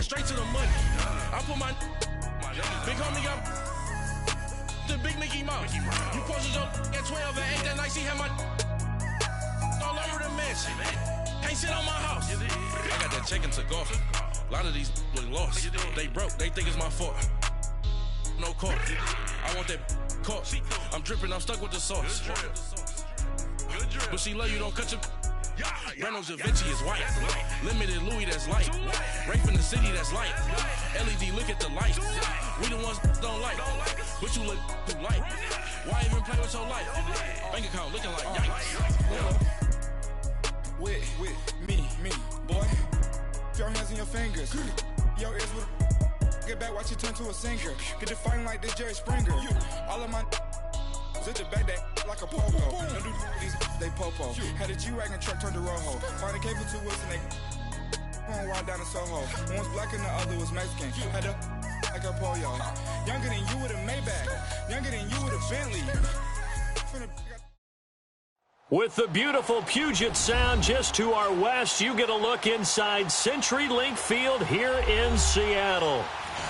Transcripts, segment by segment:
straight to the money. I put my big homie got the big Mickey Mouse. You posted up at 12 and 8 that night. She had my all over the mansion. Can't sit on my house. I got that check and took off. A lot of these look lost. They broke. They think it's my fault. No court. I want that caught. I'm dripping. I'm stuck with the sauce. But she love you. Don't cut your. Reynolds Da Vinci is white. Limited Louis, that's light. Rape in the city, that's light. LED, look at the light. We the ones don't like. But you look too light. Why even play with your life? Bank account looking like yikes. With me, boy. Your hands in your fingers. Your ears with a. Get back, watch you turn to a singer. Get to fighting like this Jerry Springer. All of my. Zit the back that like a popo. Don't do these, they popo. Had a G-Wagon truck turned to Rojo. Find a cable 2 wheels and they going wild down in Soho. One was black and the other was Mexican. Had a like a pollo. Younger than you with a Maybach. Younger than you with a Bentley. With the beautiful Puget Sound just to our west, you get a look inside CenturyLink Field here in Seattle.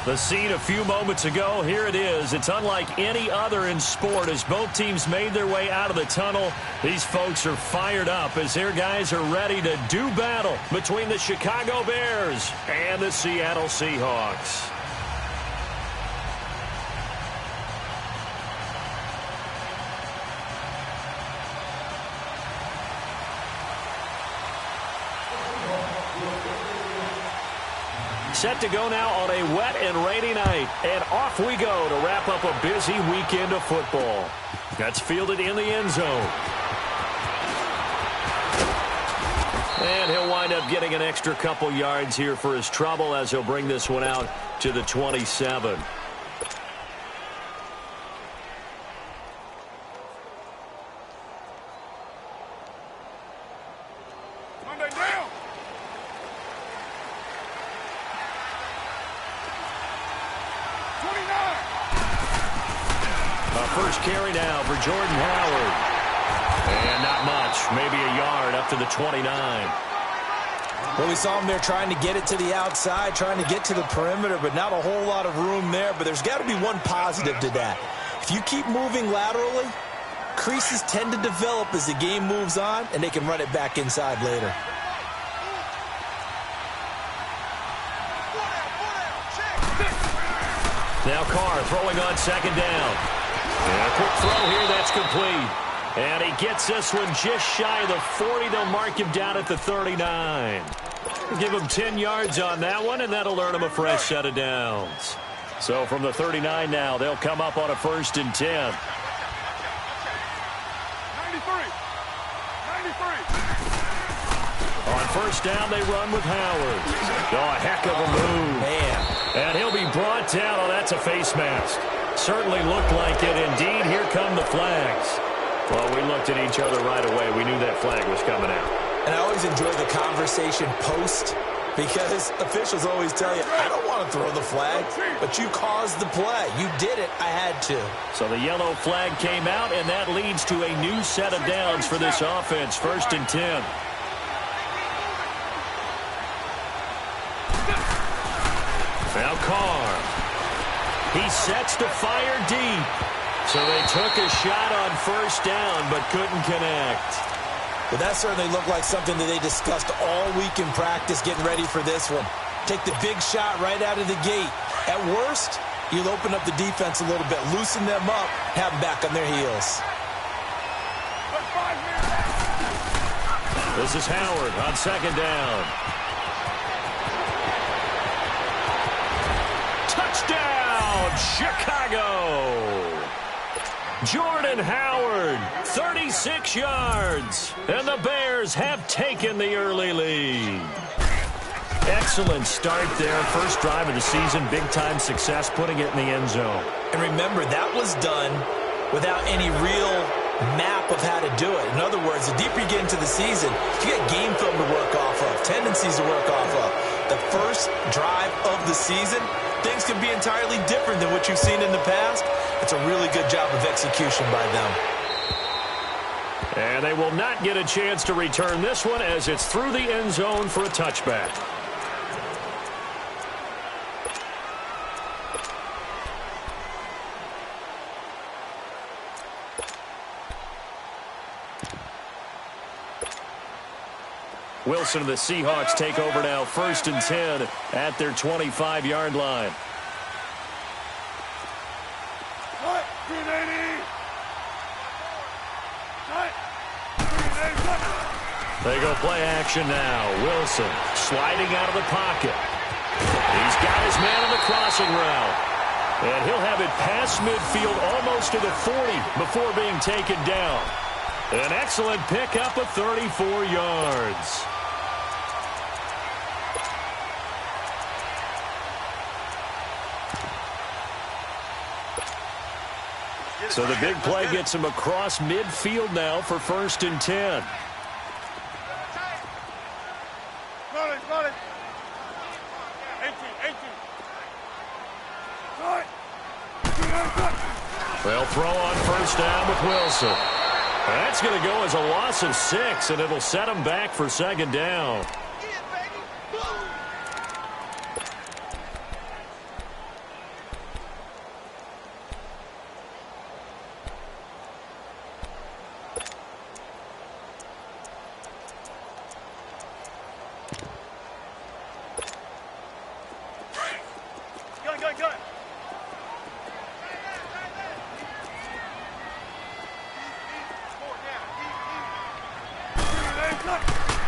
The scene a few moments ago, here it is. It's unlike any other in sport as both teams made their way out of the tunnel. These folks are fired up as their guys are ready to do battle between the Chicago Bears and the Seattle Seahawks. Set to go now on a wet and rainy night. And off we go to wrap up a busy weekend of football. That's fielded in the end zone. And he'll wind up getting an extra couple yards here for his trouble as he'll bring this one out to the 27. First carry now for Jordan Howard. And not much, maybe a yard up to the 29. Well, we saw him there trying to get it to the outside, trying to get to the perimeter, but not a whole lot of room there. But there's got to be one positive to that. If you keep moving laterally, creases tend to develop as the game moves on, and they can run it back inside later. Now Carr throwing on second down. And a quick throw here, that's complete. And he gets this one just shy of the 40. They'll mark him down at the 39. Give him 10 yards on that one, and that'll earn him a fresh set of downs. So from the 39 now, they'll come up on a 1st and 10. 93. On first down, they run with Howard. Oh, a heck of a move. Man. And he'll be brought down. Oh, that's a face mask. Certainly looked like it. Indeed, here come the flags. Well, we looked at each other right away. We knew that flag was coming out. And I always enjoy the conversation post because officials always tell you, I don't want to throw the flag, but you caused the play. You did it. I had to. So the yellow flag came out, and that leads to a new set of downs for this offense. 1st and 10. Now Carr. He sets to fire deep. So they took a shot on first down, but couldn't connect. Well, that certainly looked like something that they discussed all week in practice getting ready for this one. Take the big shot right out of the gate. At worst, you'll open up the defense a little bit, loosen them up, have them back on their heels. This is Howard on second down. Touchdown, Chicago! Jordan Howard, 36 yards. And the Bears have taken the early lead. Excellent start there. First drive of the season, big-time success, putting it in the end zone. And remember, that was done without any real map of how to do it. In other words, the deeper you get into the season, you get game film to work off of, tendencies to work off of. The first drive of the season, things can be entirely different than what you've seen in the past. It's a really good job of execution by them. And they will not get a chance to return this one as it's through the end zone for a touchback. Wilson and the Seahawks take over now, 1st and 10 at their 25-yard line. They go play action now. Wilson sliding out of the pocket. He's got his man on the crossing route. And he'll have it past midfield almost to the 40 before being taken down. An excellent pickup of 34 yards. So the big play gets him across midfield now for 1st and 10. They'll throw on 1st down with Wilson. That's going to go as a loss of 6, and it'll set him back for 2nd down.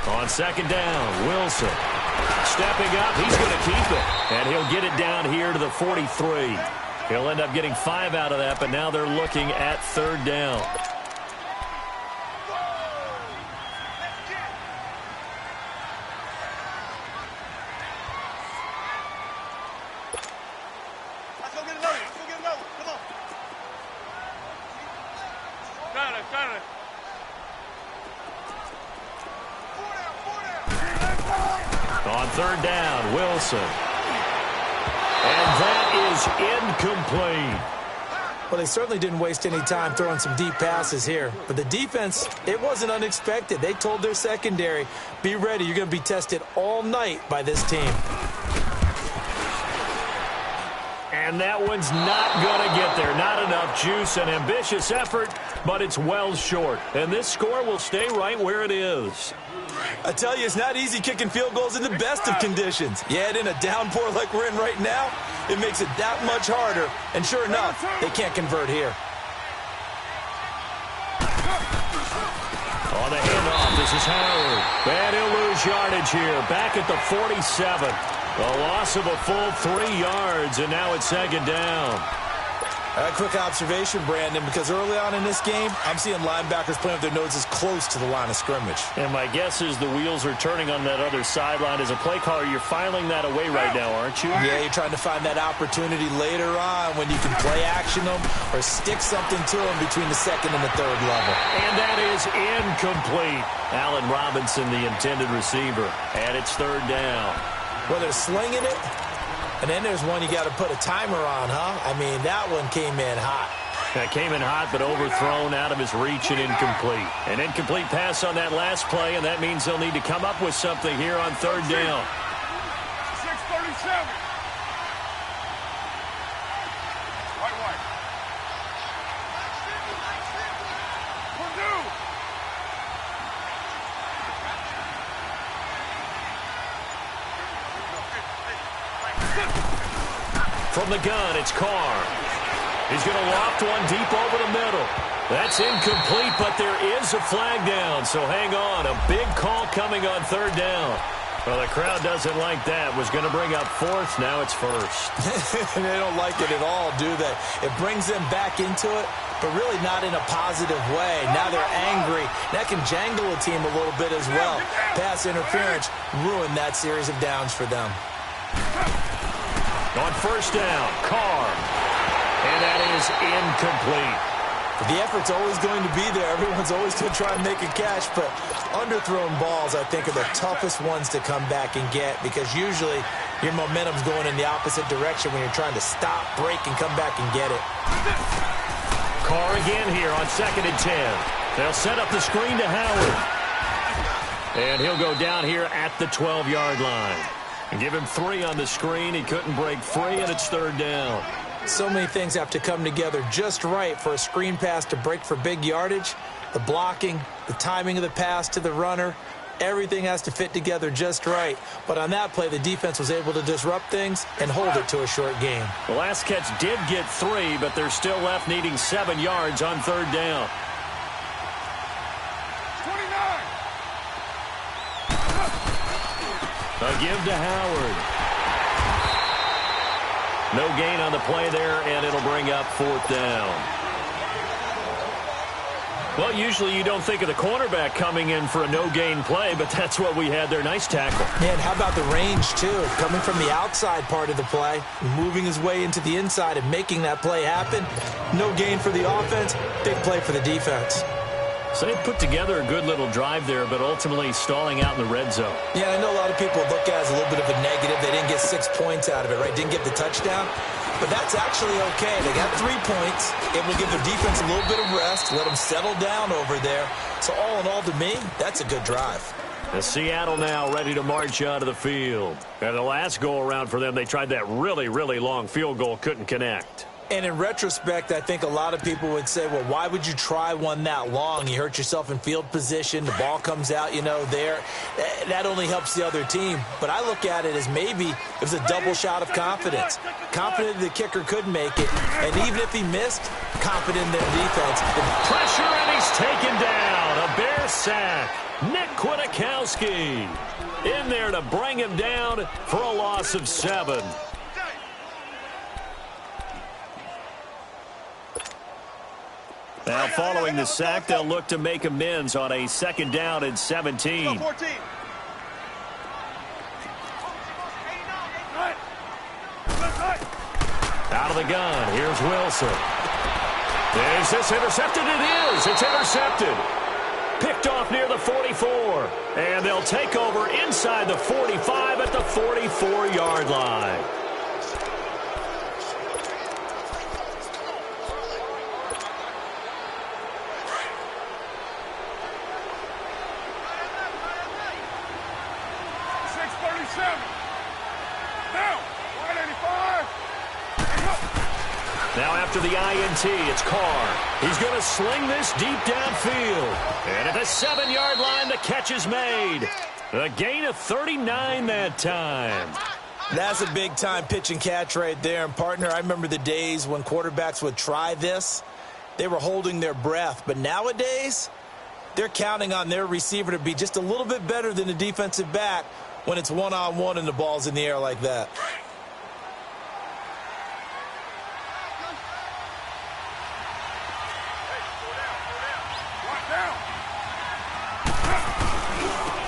On 2nd down, Wilson stepping up. He's going to keep it, and he'll get it down here to the 43. He'll end up getting 5 out of that, but now they're looking at 3rd down. On 3rd down, Wilson. And that is incomplete. Well, they certainly didn't waste any time throwing some deep passes here. But the defense, it wasn't unexpected. They told their secondary, be ready. You're going to be tested all night by this team. And that one's not going to get there. Not enough juice. An ambitious effort, but it's well short. And this score will stay right where it is. I tell you, it's not easy kicking field goals in the best of conditions. You add in a downpour like we're in right now, it makes it that much harder. And sure enough, they can't convert here. On the handoff, this is Howard. And he'll lose yardage here. Back at the 47. A loss of a full 3 yards, and now it's 2nd down. A quick observation, Brandon, because early on in this game, I'm seeing linebackers playing with their noses close to the line of scrimmage. And my guess is the wheels are turning on that other sideline. As a play caller, you're filing that away right now, aren't you? Yeah, you're trying to find that opportunity later on when you can play action them or stick something to them between the 2nd and the 3rd level. And that is incomplete. Allen Robinson, the intended receiver. And it's 3rd down. Well, they're slinging it. And then there's one you got to put a timer on, huh? I mean, that one came in hot. That came in hot, but overthrown, out of his reach, and incomplete. An incomplete pass on that last play, and that means they'll need to come up with something here on 3rd down. 6:37. White. From the gun, it's Carr. He's going to loft one deep over the middle. That's incomplete, but there is a flag down, so hang on. A big call coming on 3rd down. Well, the crowd doesn't like that. Was going to bring up 4th, now it's 1st. They don't like it at all, do they? It brings them back into it, but really not in a positive way. Now they're angry. That can jangle a team a little bit as well. Pass interference ruined that series of downs for them. On 1st down, Carr. And that is incomplete. The effort's always going to be there. Everyone's always going to try and make a catch, but underthrown balls, I think, are the toughest ones to come back and get because usually your momentum's going in the opposite direction when you're trying to stop, break, and come back and get it. Carr again here on 2nd and 10. They'll set up the screen to Howard. And he'll go down here at the 12-yard line. And give him 3 on the screen. He couldn't break free, and it's 3rd down. So many things have to come together just right for a screen pass to break for big yardage. The blocking, the timing of the pass to the runner, Everything has to fit together just right. But on that play, the defense was able to disrupt things and hold it to a short game. The last catch did get 3, but they're still left needing 7 yards on 3rd down. 29. A give to Howard. No gain on the play there, and it'll bring up 4th down. Well, usually you don't think of the cornerback coming in for a no-gain play, but that's what we had there. Nice tackle. And how about the range, too? Coming from the outside part of the play, moving his way into the inside and making that play happen. No gain for the offense, big play for the defense. So they put together a good little drive there, but ultimately stalling out in the red zone. Yeah, I know a lot of people look at it as a little bit of a negative. They didn't get 6 points out of it, right? Didn't get the touchdown. But that's actually okay. They got 3 points. It will give their defense a little bit of rest, let them settle down over there. So all in all, to me, that's a good drive. The Seattle now ready to march out of the field. And the last go-around for them, they tried that really, really long field goal, couldn't connect. And in retrospect, I think a lot of people would say, well, why would you try one that long? You hurt yourself in field position. The ball comes out, there. That only helps the other team. But I look at it as maybe it was a double shot of confidence. Confident the kicker could make it. And even if he missed, confident in their defense. Pressure, and he's taken down. A Bear sack. Nick Kwiatkowski in there to bring him down for a loss of 7. Now, following the sack, they'll look to make amends on a 2nd down and 17. Out of the gun, here's Wilson. Is this intercepted? It is. It's intercepted. Picked off near the 44. And they'll take over inside the 45 at the 44-yard line. Now after the INT, it's Carr. He's going to sling this deep downfield. And at the 7-yard line, the catch is made. A gain of 39 that time. That's a big-time pitch and catch right there. And, partner, I remember the days when quarterbacks would try this. They were holding their breath. But nowadays, they're counting on their receiver to be just a little bit better than the defensive back when it's one-on-one and the ball's in the air like that.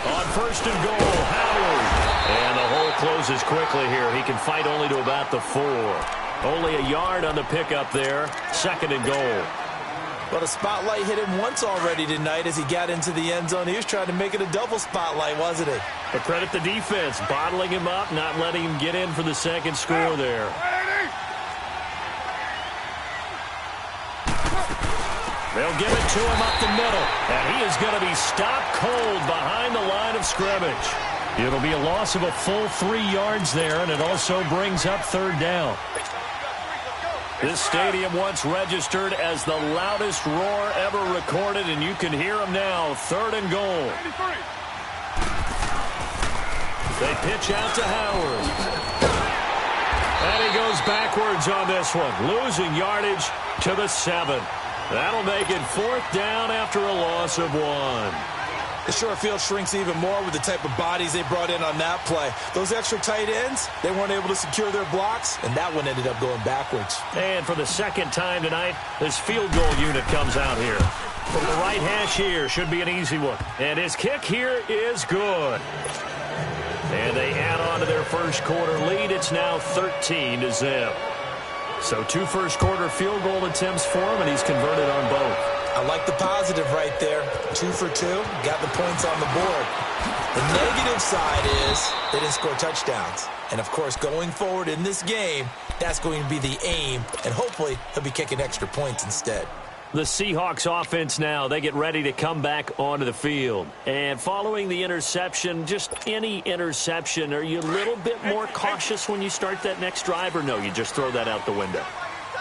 On 1st and goal, Howard. And the hole closes quickly here. He can fight only to about the 4. Only a yard on the pickup there. 2nd and goal. Well, the spotlight hit him once already tonight as he got into the end zone. He was trying to make it a double spotlight, wasn't it? But credit the defense, bottling him up, not letting him get in for the 2nd score there. They'll give it to him up the middle, and he is going to be stopped cold behind the line of scrimmage. It'll be a loss of a full 3 yards there, and it also brings up 3rd down. This stadium once registered as the loudest roar ever recorded, and you can hear him now. 3rd and goal. They pitch out to Howard. And he goes backwards on this one, losing yardage to the 7. That'll make it 4th down after a loss of 1. The short field shrinks even more with the type of bodies they brought in on that play. Those extra tight ends, they weren't able to secure their blocks, and that one ended up going backwards. And for the 2nd time tonight, this field goal unit comes out here. From the right hash here, should be an easy one. And his kick here is good. And they add on to their 1st quarter lead. It's now 13-0. So 2 first-quarter field goal attempts for him, and he's converted on both. I like the positive right there. 2 for 2, got the points on the board. The negative side is they didn't score touchdowns. And, of course, going forward in this game, that's going to be the aim, and hopefully he'll be kicking extra points instead. The Seahawks offense now, they get ready to come back onto the field. And following the interception, just any interception, are you a little bit more cautious when you start that next drive, or no, you just throw that out the window?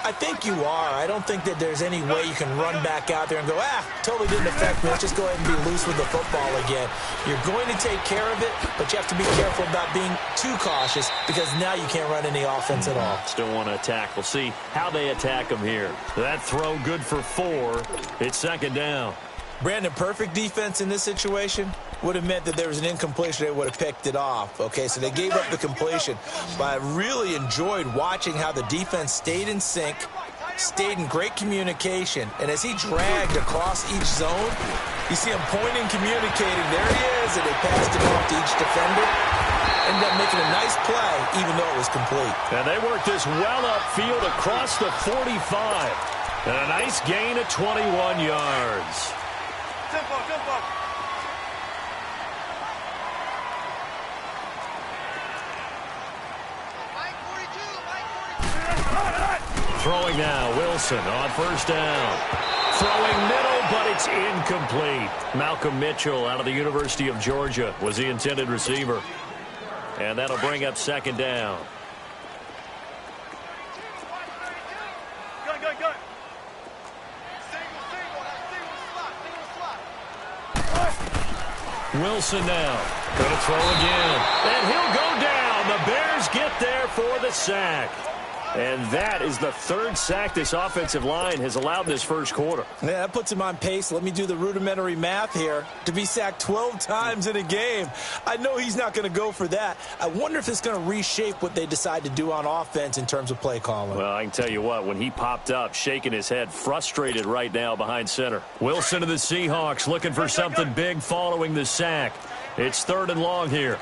I think you are. I don't think that there's any way you can run back out there and go, totally didn't affect me. Let's just go ahead and be loose with the football again. You're going to take care of it, but you have to be careful about being too cautious because now you can't run any offense at all. Still want to attack. We'll see how they attack them here. That throw good for 4. It's second down. Brandon, perfect defense in this situation would have meant that there was an incompletion. They would have picked it off. Okay, so they gave up the completion. But I really enjoyed watching how the defense stayed in sync, stayed in great communication. And as he dragged across each zone, you see him pointing, communicating. There he is, and they passed it off to each defender. Ended up making a nice play, even though it was complete. And they worked this well upfield across the 45. And a nice gain of 21 yards. Throwing now, Wilson on first down. Throwing middle, but it's incomplete. Malcolm Mitchell out of the University of Georgia was the intended receiver. And that'll bring up second down. Wilson now. Going to throw again. And he'll go down. The Bears get there for the sack. And that is the 3rd sack this offensive line has allowed this first quarter. Yeah, that puts him on pace. Let me do the rudimentary math here. To be sacked 12 times in a game. I know he's not going to go for that. I wonder if it's going to reshape what they decide to do on offense in terms of play calling. Well, I can tell you what, when he popped up, shaking his head, frustrated right now behind center. Wilson to the Seahawks looking for something big following the sack. It's 3rd and long here.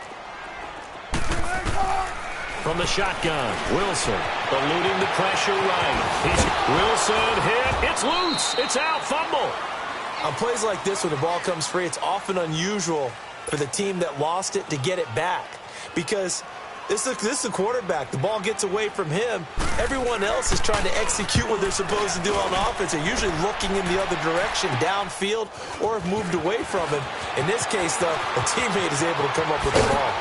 From the shotgun, Wilson eluding the pressure right. Wilson hit. It's loose. It's out. Fumble. On plays like this, when the ball comes free, it's often unusual for the team that lost it to get it back. Because this is a quarterback. The ball gets away from him. Everyone else is trying to execute what they're supposed to do on offense. They're usually looking in the other direction, downfield, or have moved away from him. In this case, though, a teammate is able to come up with the ball.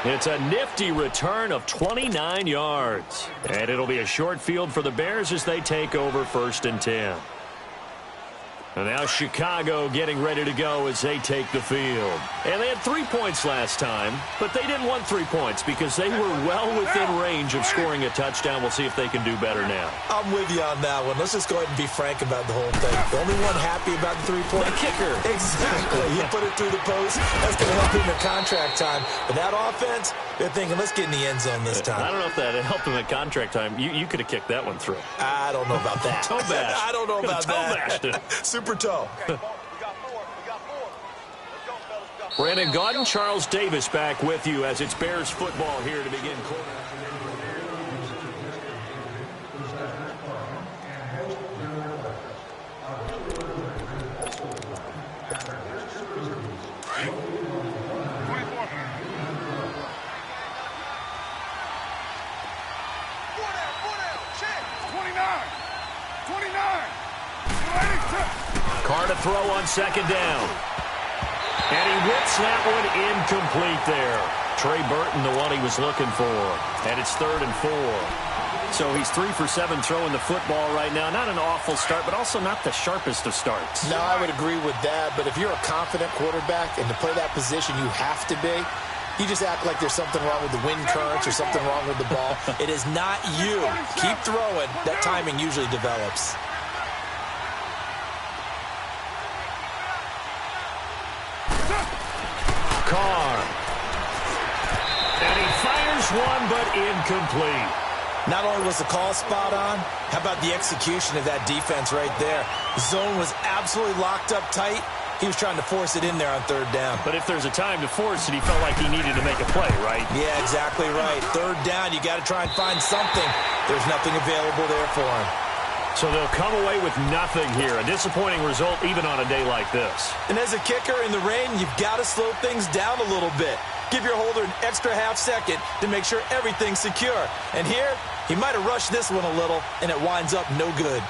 It's a nifty return of 29 yards. And it'll be a short field for the Bears as they take over 1st and 10. And now Chicago getting ready to go as they take the field. And they had 3 points last time, but they didn't want 3 points because they were well within range of scoring a touchdown. We'll see if they can do better now. I'm with you on that one. Let's just go ahead and be frank about the whole thing. The only one happy about the 3-point kicker. Exactly. You put it through the post. That's going to help him in contract time. But that offense, they're thinking, let's get in the end zone this time. I don't know if that helped him at contract time. You could have kicked that one through. I don't know about that. Toe bash. I don't know about that. Super toe. Brandon Gaudin, Charles Davis back with you as it's Bears football here to begin quarter. Carr to throw on second down. And he whips that one incomplete there. Trey Burton, the one he was looking for. And it's 3rd and 4. So he's 3 for 7 throwing the football right now. Not an awful start, but also not the sharpest of starts. No, I would agree with that. But if you're a confident quarterback and to play that position you have to be, you just act like there's something wrong with the wind currents or something wrong with the ball. It is not you. Keep throwing. That timing usually develops. Carr. And he fires one, but incomplete. Not only was the call spot on, how about the execution of that defense right there? The zone was absolutely locked up tight. He was trying to force it in there on 3rd down. But if there's a time to force it, he felt like he needed to make a play, right? Yeah, exactly right. 3rd down, you got to try and find something. There's nothing available there for him. So they'll come away with nothing here. A disappointing result even on a day like this. And as a kicker in the rain, you've got to slow things down a little bit. Give your holder an extra half second to make sure everything's secure. And here, he might have rushed this one a little, and it winds up no good.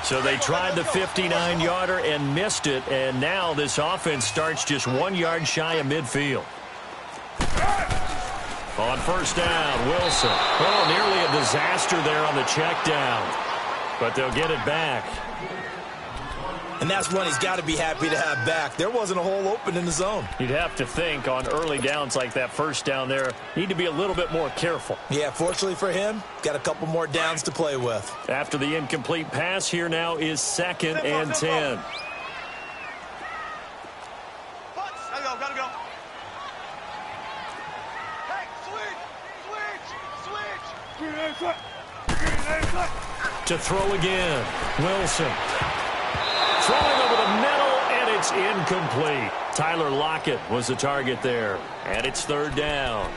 So they tried the 59-yarder and missed it, and now this offense starts just 1 yard shy of midfield. On first down, Wilson. Oh, nearly a disaster there on the check down. But they'll get it back. And that's one he's got to be happy to have back. There wasn't a hole open in the zone. You'd have to think on early downs like that first down there, need to be a little bit more careful. Yeah, fortunately for him, got a couple more downs to play with. After the incomplete pass, here now is 2nd and 10. Gotta go. Hey, switch. To throw again, Wilson. Throwing over the middle, and it's incomplete. Tyler Lockett was the target there, and it's 3rd down.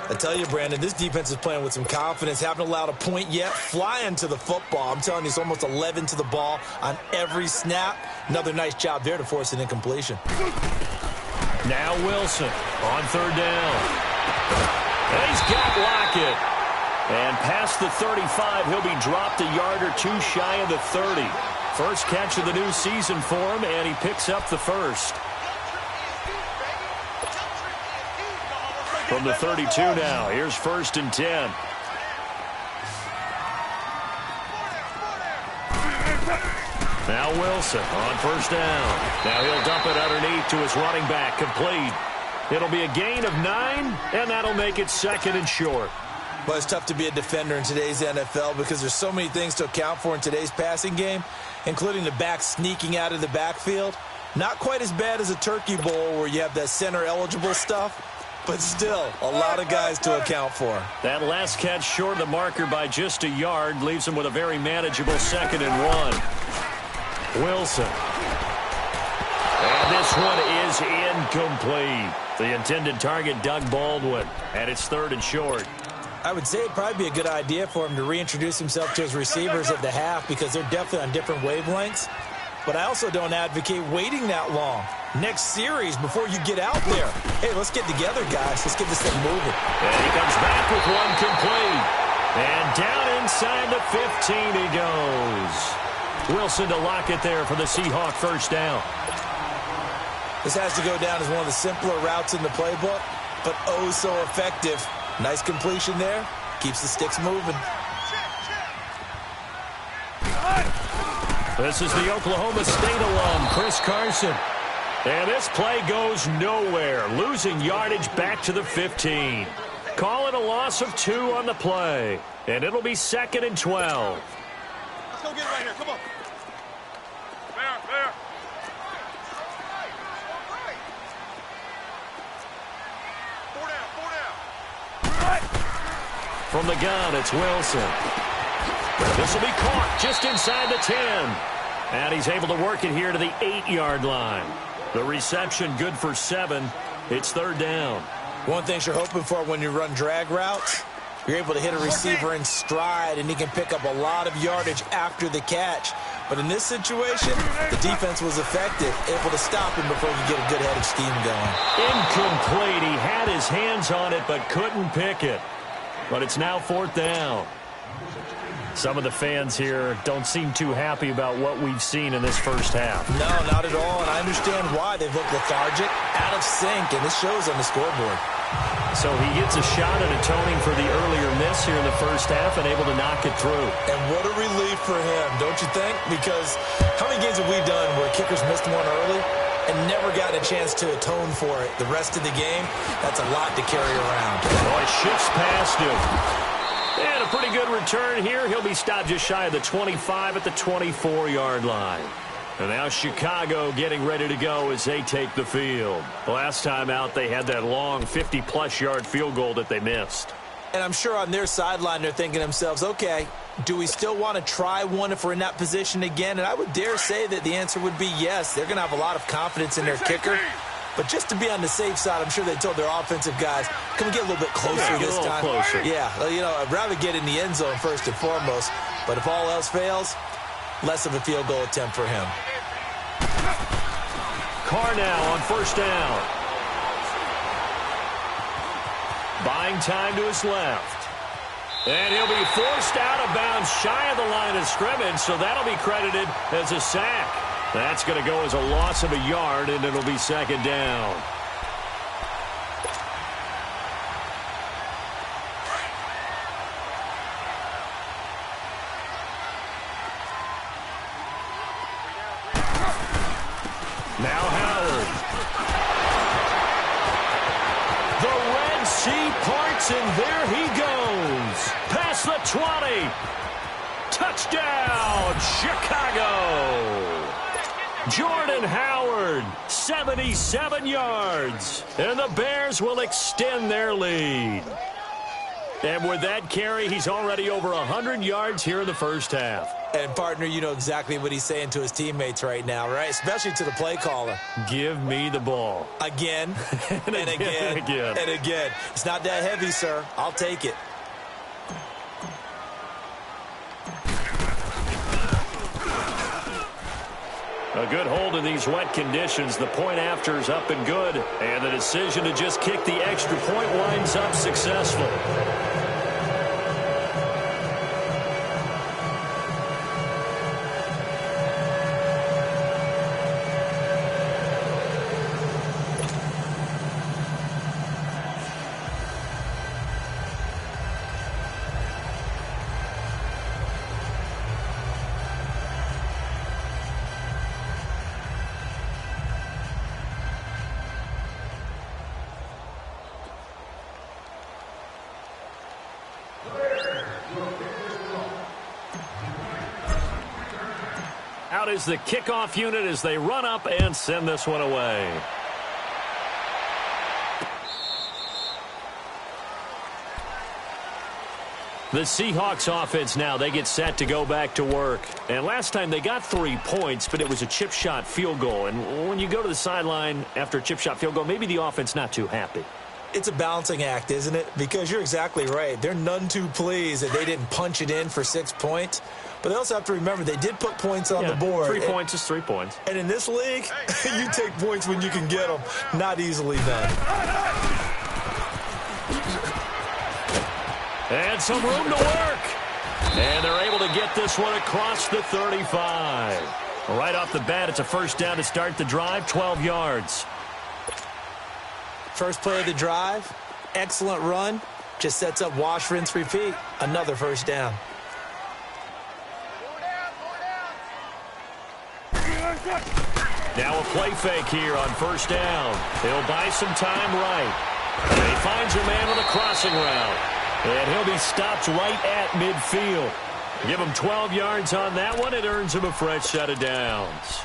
I tell you, Brandon, this defense is playing with some confidence. Haven't allowed a point yet. Flying to the football. I'm telling you, it's almost 11 to the ball on every snap. Another nice job there to force an incompletion. Now Wilson on 3rd down. And he's got Lockett. And past the 35, he'll be dropped a yard or two shy of the 30. First catch of the new season for him, and he picks up the first. From the 32 now, here's 1st and 10. Now Wilson on first down. Now he'll dump it underneath to his running back, complete. It'll be a gain of 9, and that'll make it 2nd and short. Well, it's tough to be a defender in today's NFL because there's so many things to account for in today's passing game, including the back sneaking out of the backfield. Not quite as bad as a turkey bowl where you have that center-eligible stuff, but still a lot of guys to account for. That last catch short of the marker by just a yard leaves him with a very manageable 2nd and 1. Wilson. And this one is incomplete. The intended target, Doug Baldwin, and it's 3rd and short. I would say it'd probably be a good idea for him to reintroduce himself to his receivers at the half because they're definitely on different wavelengths. But I also don't advocate waiting that long. Next series before you get out there. Hey, let's get together, guys. Let's get this thing moving. And he comes back with one complete. And down inside the 15 he goes. Wilson to lock it there for the Seahawk first down. This has to go down as one of the simpler routes in the playbook, but oh so effective. Nice completion there. Keeps the sticks moving. This is the Oklahoma State alum, Chris Carson. And this play goes nowhere. Losing yardage back to the 15. Call it a loss of 2 on the play. And it'll be 2nd and 12. Let's go get it right here. Come on. There. Four down. From the gun, it's Wilson. This will be caught just inside the 10. And he's able to work it here to the 8-yard line. The reception good for 7. It's 3rd down. One thing you're hoping for when you run drag routes, you're able to hit a receiver in stride, and he can pick up a lot of yardage after the catch. But in this situation, the defense was effective, able to stop him before he could get a good head of steam going. Incomplete. He had his hands on it but couldn't pick it. But it's now 4th down. Some of the fans here don't seem too happy about what we've seen in this first half. No, not at all, and I understand why. They've looked lethargic, out of sync, and this shows on the scoreboard. So he gets a shot at atoning for the earlier miss here in the first half and able to knock it through. And what a relief for him, don't you think? Because how many games have we done where kickers missed one early and never gotten a chance to atone for it the rest of the game? That's a lot to carry around. Oh, it shifts past him. And a pretty good return here. He'll be stopped just shy of the 25 at the 24-yard line. And now Chicago getting ready to go as they take the field. Last time out, they had that long 50-plus yard field goal that they missed. And I'm sure on their sideline they're thinking to themselves, okay, do we still want to try one if we're in that position again? And I would dare say that the answer would be yes. They're going to have a lot of confidence in their kicker. But just to be on the safe side, I'm sure they told their offensive guys, can we get a little bit closer this time? Closer. Yeah, you know, I'd rather get in the end zone first and foremost. But if all else fails, less of a field goal attempt for him. Carr now on first down. Buying time to his left. And he'll be forced out of bounds shy of the line of scrimmage, so that'll be credited as a sack. That's going to go as a loss of a yard, and it'll be second down. Now Howard. The Red Sea parts, and there he goes. Past the 20. Touchdown, Chicago. Jordan Howard, 77 yards. And the Bears will extend their lead. And with that carry, he's already over 100 yards here in the first half. And, partner, you know exactly what he's saying to his teammates right now, right? Especially to the play caller. Give me the ball. Again, and again, and again. It's not that heavy, sir. I'll take it. A good hold in these wet conditions. The point after is up and good. And the decision to just kick the extra point winds up successful. Out is the kickoff unit as they run up and send this one away. The Seahawks offense now, they get set to go back to work. And last time they got 3 points, but it was a chip shot field goal. And when you go to the sideline after a chip shot field goal, maybe the offense not too happy. It's a balancing act, isn't it? Because you're exactly right. They're none too pleased that they didn't punch it in for 6 points. But they also have to remember they did put points on the board. 3 points is 3 points. And in this league, you take points when you can get them. Not easily done. And some room to work. And they're able to get this one across the 35. Right off the bat, it's a first down to start the drive, 12 yards. First play of the drive, excellent run. Just sets up wash, rinse, repeat. Another first down. Now a play fake here on first down. He'll buy some time right. And he finds a man on a crossing route. And he'll be stopped right at midfield. Give him 12 yards on that one. It earns him a fresh set of downs.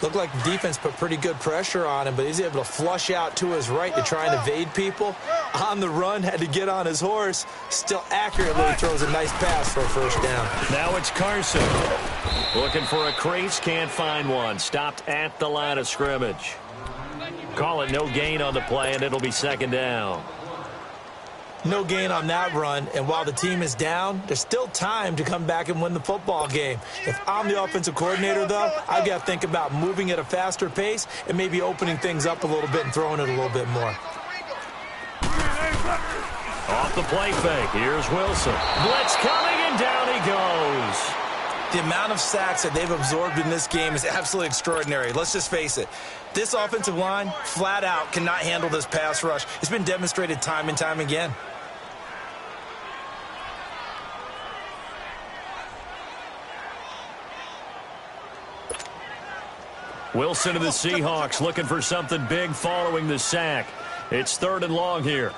Looked like the defense put pretty good pressure on him, but he's able to flush out to his right to try and evade people. On the run, had to get on his horse. Still accurately throws a nice pass for a first down. Now it's Carson. Looking for a crease, can't find one. Stopped at the line of scrimmage. Call it no gain on the play, and it'll be second down. No gain on that run, and while the team is down, there's still time to come back and win the football game. If I'm the offensive coordinator, though, I've got to think about moving at a faster pace and maybe opening things up a little bit and throwing it a little bit more. Off the play fake, here's Wilson. Blitz coming, and down he goes. The amount of sacks that they've absorbed in this game is absolutely extraordinary. Let's just face it. This offensive line, flat out, cannot handle this pass rush. It's been demonstrated time and time again. Wilson of the Seahawks looking for something big following the sack. It's 3rd and long here.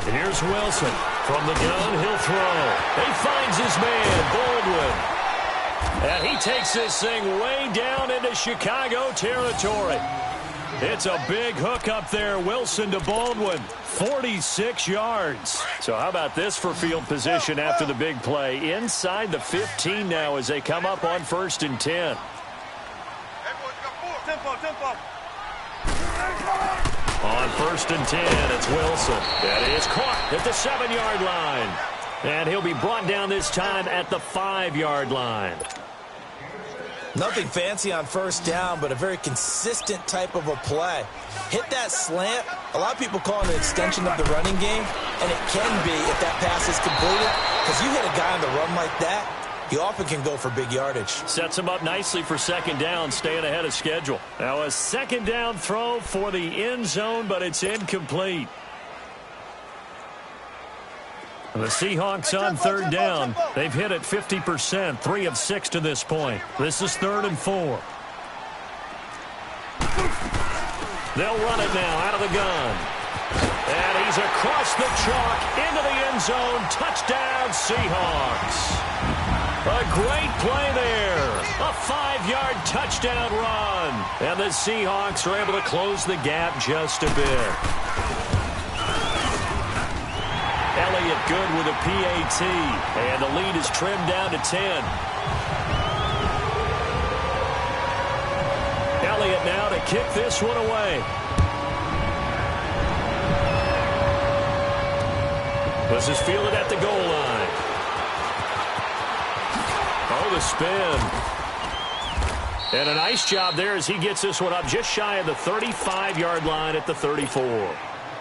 Here's Wilson. From the gun, he'll throw. He finds his man, Baldwin. And he takes this thing way down into Chicago territory. It's a big hook up there. Wilson to Baldwin. 46 yards. So how about this for field position after the big play? Inside the 15 now as they come up on 1st and 10. Tempo. On 1st and 10, it's Wilson. That is caught at the 7-yard line. And he'll be brought down this time at the 5-yard line. Nothing fancy on first down, but a very consistent type of a play. Hit that slant. A lot of people call it an extension of the running game, and it can be if that pass is completed, because you hit a guy on the run like that, he often can go for big yardage. Sets him up nicely for second down, staying ahead of schedule. Now a second down throw for the end zone, but it's incomplete. The Seahawks on third down. They've hit it 50%, 3 of 6 to this point. This is 3rd and 4. They'll run it now out of the gun. And he's across the chalk into the end zone. Touchdown, Seahawks. A great play there. A 5-yard touchdown run. And the Seahawks are able to close the gap just a bit. Elliott good with a PAT. And the lead is trimmed down to 10. Elliott now to kick this one away. This is fielded at the goal line. Oh, the spin. And a nice job there as he gets this one up just shy of the 35-yard line at the 34.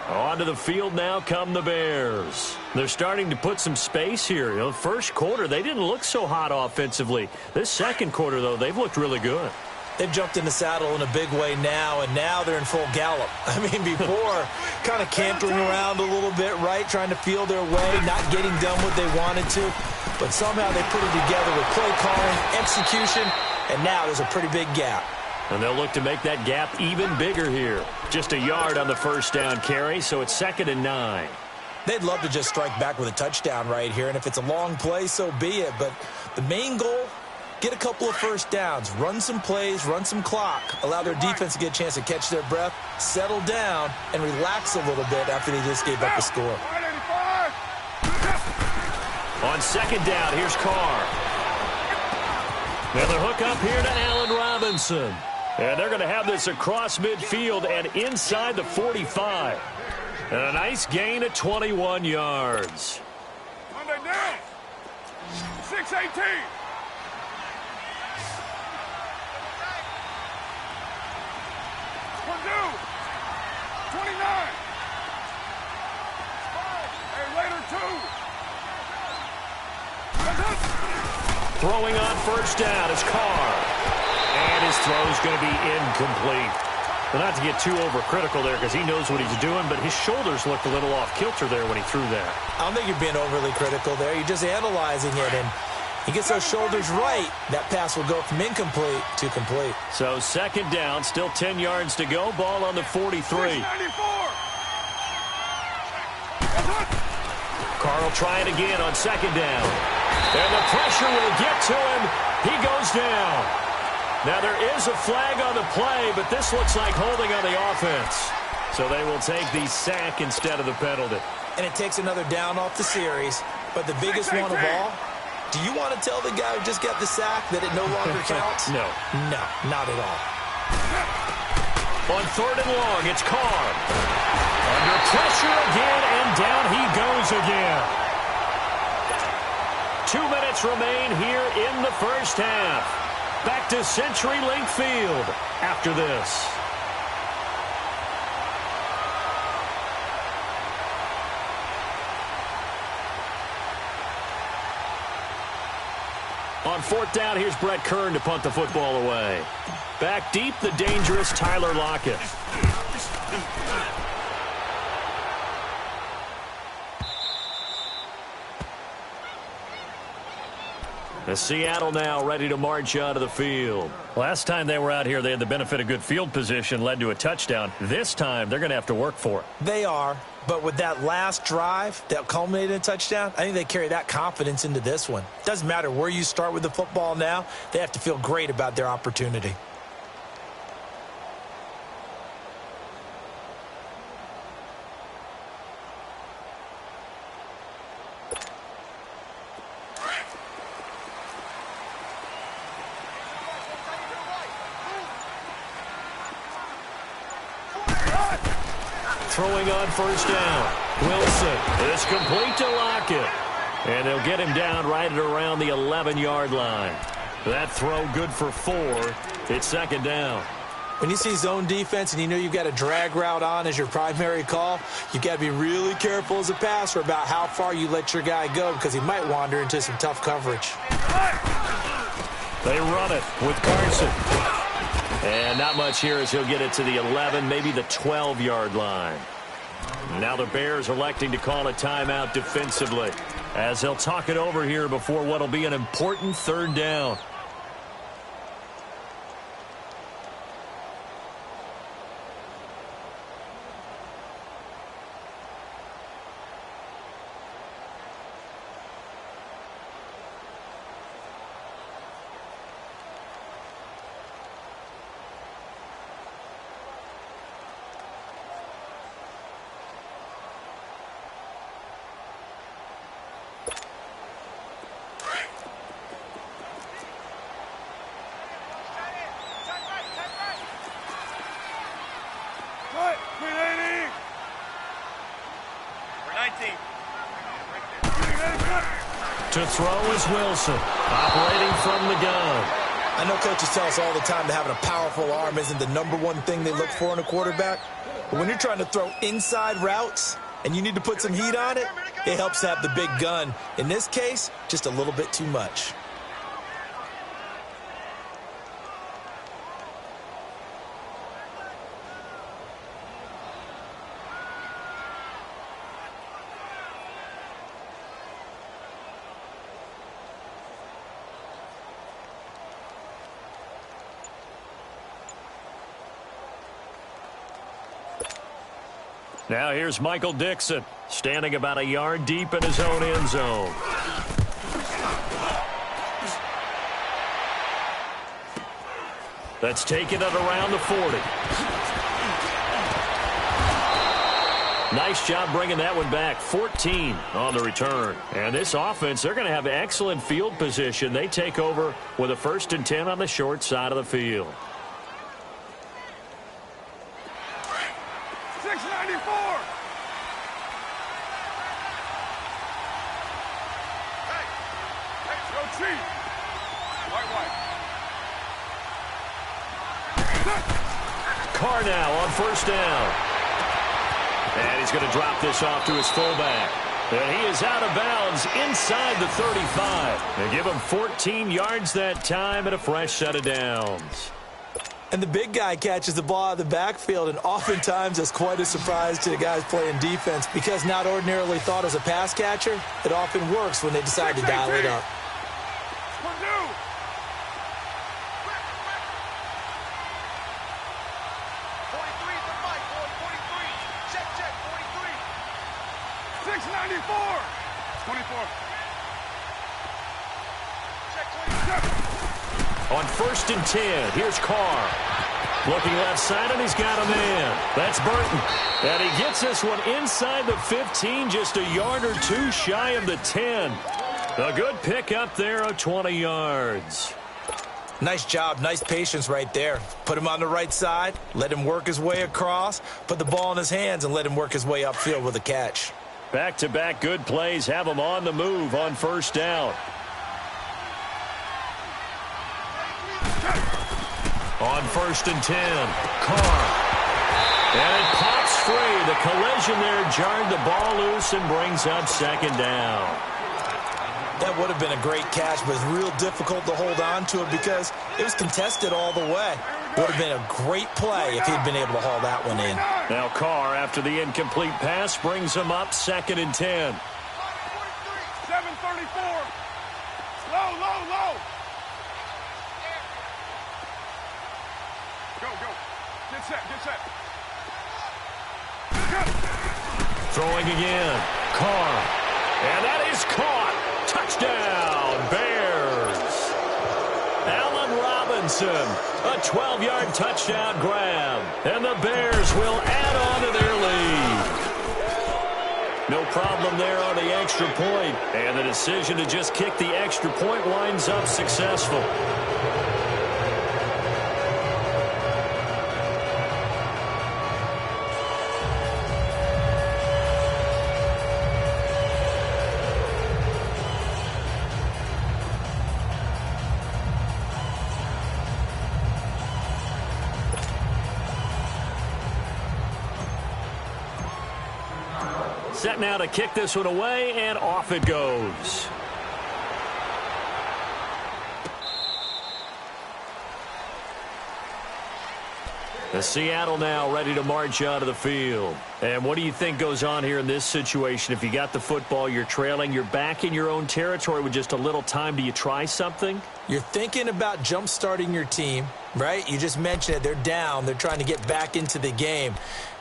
Onto the field now come the Bears. They're starting to put some space here. You know, first quarter, they didn't look so hot offensively. This second quarter, though, they've looked really good. They've jumped in the saddle in a big way now, and now they're in full gallop. I mean, before, kind of cantering around a little bit, right, trying to feel their way, not getting done what they wanted to. But somehow they put it together with play calling, execution, and now there's a pretty big gap. And they'll look to make that gap even bigger here. Just a yard on the first down carry, so it's 2nd and 9. They'd love to just strike back with a touchdown right here, and if it's a long play, so be it. But the main goal, get a couple of first downs, run some plays, run some clock, allow their defense to get a chance to catch their breath, settle down, and relax a little bit after they just gave up the score. On second down, here's Carr. Another hook up here to Allen Robinson. And they're going to have this across midfield and inside the 45. And a nice gain of 21 yards. Monday down. 6-18. Purdue. 29. Hey, later, 2. Throwing on first down is Carr. And his throw is going to be incomplete. Well, not to get too overcritical there because he knows what he's doing, but his shoulders looked a little off kilter there when he threw that. I don't think you're being overly critical there. You're just analyzing it, and he gets those shoulders right. That pass will go from incomplete to complete. So second down, still 10 yards to go. Ball on the 43. Carr will try it again on second down. And the pressure will get to him. He goes down. Now, there is a flag on the play, but this looks like holding on the offense. So they will take the sack instead of the penalty. And it takes another down off the series. But the biggest one of all, do you want to tell the guy who just got the sack that it no longer counts? No. No, not at all. On third and long, it's Carr. Under pressure again, and down he goes again. 2 minutes remain here in the first half. Back to CenturyLink Field after this. On fourth down, here's Brett Kern to punt the football away. Back deep, the dangerous Tyler Lockett. As Seattle now ready to march out of the field. Last time they were out here, they had the benefit of good field position, led to a touchdown. This time, they're going to have to work for it. They are, but with that last drive that culminated in a touchdown, I think they carry that confidence into this one. Doesn't matter where you start with the football now, they have to feel great about their opportunity. Throwing on first down. Wilson is complete to Lockett. And they'll get him down right at around the 11-yard line. That throw good for 4. It's second down. When you see zone defense and you know you've got a drag route on as your primary call, you've got to be really careful as a passer about how far you let your guy go because he might wander into some tough coverage. They run it with Carson. And not much here as he'll get it to the 11, maybe the 12-yard line. Now the Bears electing to call a timeout defensively as they'll talk it over here before what will be an important third down. To throw is Wilson, operating from the gun. I know coaches tell us all the time that having a powerful arm isn't the #1 thing they look for in a quarterback. But when you're trying to throw inside routes and you need to put some heat on it, it helps to have the big gun. In this case, just a little bit too much. Now here's Michael Dixon, standing about a yard deep in his own end zone. That's taken at around the 40. Nice job bringing that one back. 14 on the return. And this offense, they're going to have excellent field position. They take over with a 1st and 10 on the short side of the field. 694. Hey, go Chief. White. Carr now on 1st down. And he's going to drop this off to his fullback. And he is out of bounds inside the 35. They give him 14 yards that time and a fresh set of downs. And the big guy catches the ball out of the backfield, and oftentimes that's quite a surprise to the guys playing defense because not ordinarily thought as a pass catcher, it often works when they decide to dial it up. Purdue. 43 at the mic, 43. Check, 43. 694. 24. Check 27. On 1st and 10, here's Carr. Looking left side, and he's got a man. That's Burton. And he gets this one inside the 15, just a yard or two shy of the 10. A good pick up there of 20 yards. Nice job, nice patience right there. Put him on the right side, let him work his way across, put the ball in his hands, and let him work his way upfield with a catch. Back-to-back good plays have him on the move on 1st down. On 1st and 10, Carr. And it pops free. The collision there jarred the ball loose and brings up 2nd down. That would have been a great catch, but it's real difficult to hold on to it because it was contested all the way. Would have been a great play if he'd been able to haul that one in. Now Carr, after the incomplete pass, brings him up 2nd and 10. 734. Low. Go. Get set. Throwing again. Carr. And that is caught. Touchdown, Bears. Allen Robinson, a 12-yard touchdown grab. And the Bears will add on to their lead. No problem there on the extra point. And the decision to just kick the extra point winds up successful. Set now to kick this one away, and off it goes. The Seattle now ready to march out of the field. And what do you think goes on here in this situation? If you got the football, you're trailing, you're back in your own territory with just a little time. Do you try something? You're thinking about jump-starting your team, right? You just mentioned it. They're down. They're trying to get back into the game.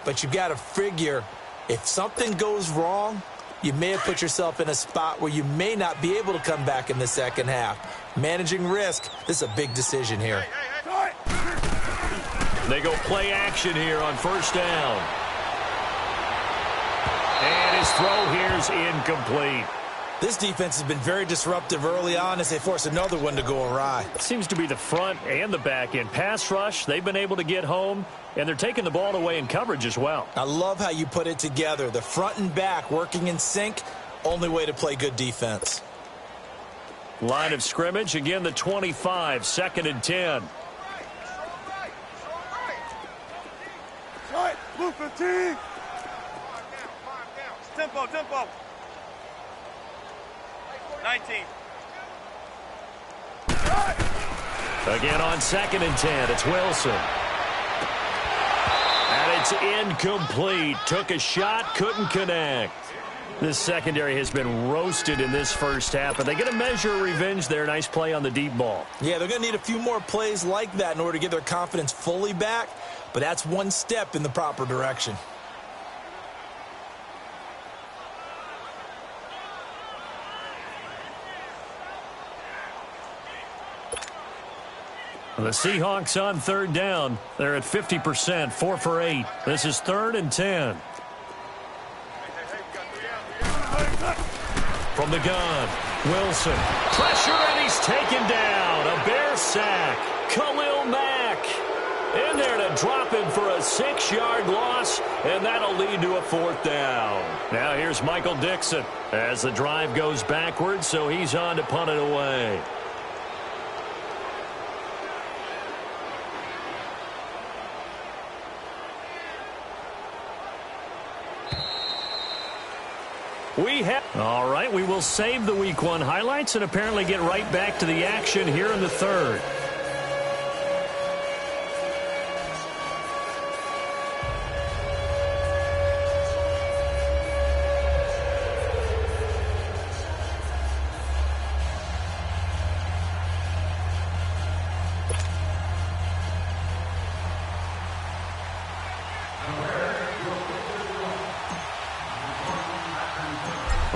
But you've got to figure if something goes wrong, you may have put yourself in a spot where you may not be able to come back in the second half. Managing risk, this is a big decision here. They go play action here on first down. And his throw here's incomplete. This defense has been very disruptive early on as they force another one to go awry. It seems to be the front and the back end. Pass rush, they've been able to get home, and they're taking the ball away in coverage as well. I love how you put it together. The front and back working in sync, only way to play good defense. Line of scrimmage, again the 25, 2nd and 10. Blue 15. Tempo, tempo. 19. Again on 2nd and 10, it's Wilson. And it's incomplete. Took a shot, couldn't connect. This secondary has been roasted in this first half, but they get a measure of revenge there. Nice play on the deep ball. Yeah, they're going to need a few more plays like that in order to get their confidence fully back, but that's one step in the proper direction. The Seahawks on 3rd down. They're at 50%, 4 for 8. This is 3rd and 10. From the gun, Wilson. Pressure, and he's taken down. A Bear sack. Khalil Mack in there to drop him for a 6-yard loss, and that'll lead to a 4th down. Now here's Michael Dixon as the drive goes backwards, so he's on to punt it away. All right, we will save the Week 1 highlights and apparently get right back to the action here in the 3rd.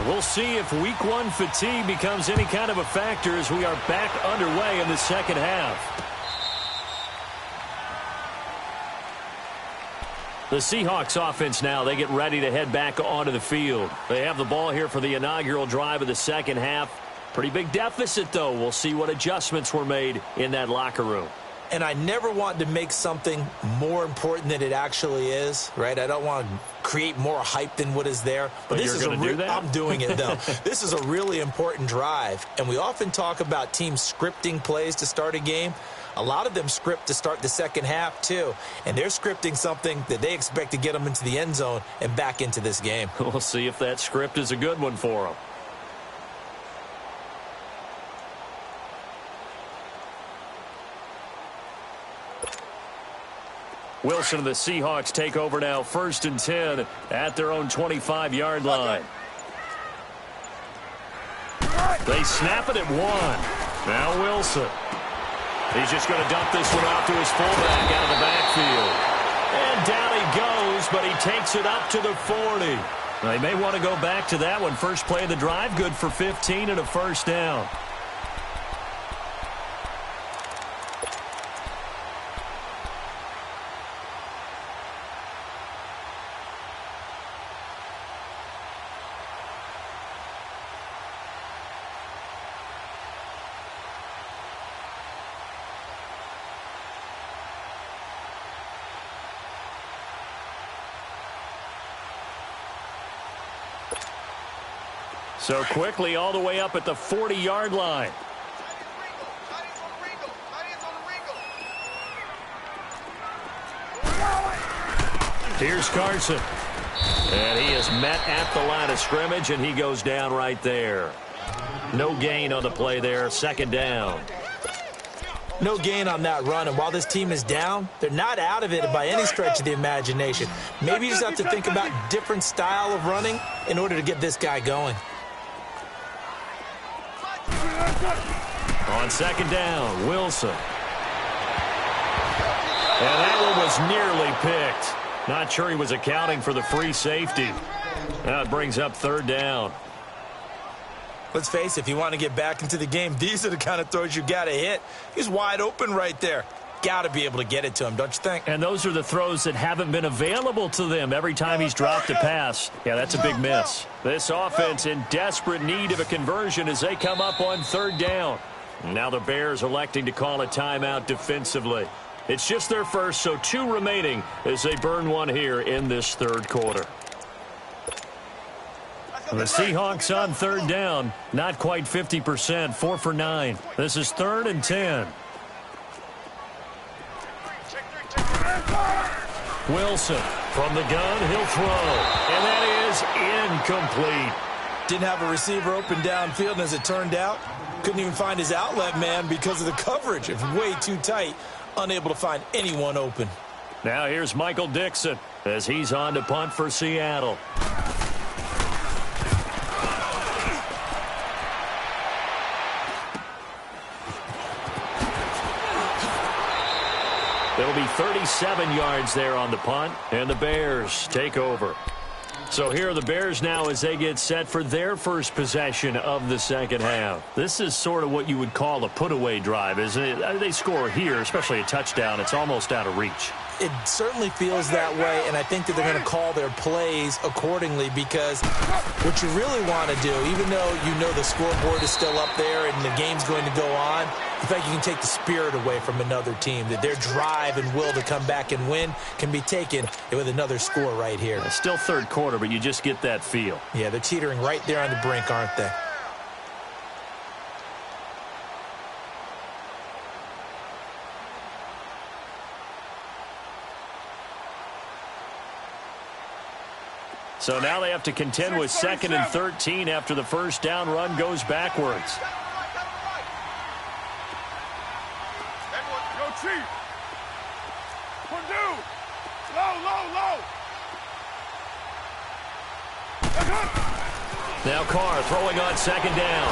We'll see if Week 1 fatigue becomes any kind of a factor as we are back underway in the second half. The Seahawks offense now, they get ready to head back onto the field. They have the ball here for the inaugural drive of the second half. Pretty big deficit, though. We'll see what adjustments were made in that locker room. And I never want to make something more important than it actually is, right? I don't want to create more hype than what is there. But this is do that? I'm doing it, though. This is a really important drive. And we often talk about teams scripting plays to start a game. A lot of them script to start the second half, too. And they're scripting something that they expect to get them into the end zone and back into this game. We'll see if that script is a good one for them. Wilson and the Seahawks take over now, 1st and 10 at their own 25-yard line. They snap it at 1. Now Wilson. He's just going to dump this one off to his fullback out of the backfield. And down he goes, but he takes it up to the 40. They may want to go back to that one. First play of the drive, good for 15 and a 1st down. So quickly all the way up at the 40-yard line. Here's Carson. And he is met at the line of scrimmage, and he goes down right there. No gain on the play there, second down. No gain on that run, and while this team is down, they're not out of it by any stretch of the imagination. Maybe you just have to think about different style of running in order to get this guy going. On second down, Wilson. And that one was nearly picked. Not sure he was accounting for the free safety. Now it brings up third down. Let's face it, if you want to get back into the game, these are the kind of throws you got to hit. He's wide open right there. Got to be able to get it to him, don't you think? And those are the throws that haven't been available to them every time he's dropped a pass. Yeah, that's a big miss. This offense in desperate need of a conversion as they come up on third down. Now the Bears electing to call a timeout defensively. It's just their first, so 2 remaining as they burn one here in this third quarter. The Seahawks on third down, not quite 50%, 4 for 9. This is 3rd and 10. Wilson from the gun, he'll throw, and that is incomplete. Didn't have a receiver open downfield, and as it turned out, couldn't even find his outlet man because of the coverage. It's way too tight, unable to find anyone open. Now here's Michael Dixon as he's on to punt for Seattle. It'll be 37 yards there on the punt, and the Bears take over. So here are the Bears now as they get set for their first possession of the second half. This is sort of what you would call a put-away drive, isn't it? They score here, especially a touchdown. It's almost out of reach. It certainly feels that way, and I think that they're going to call their plays accordingly because what you really want to do, even though you know the scoreboard is still up there and the game's going to go on, in fact, you can take the spirit away from another team, that their drive and will to come back and win can be taken with another score right here. It's still third quarter, but you just get that feel. Yeah, they're teetering right there on the brink, aren't they? So now they have to contend with 2nd and 13 after the first down run goes backwards. Go Chief. Purdue. Low. Now Carr throwing on second down.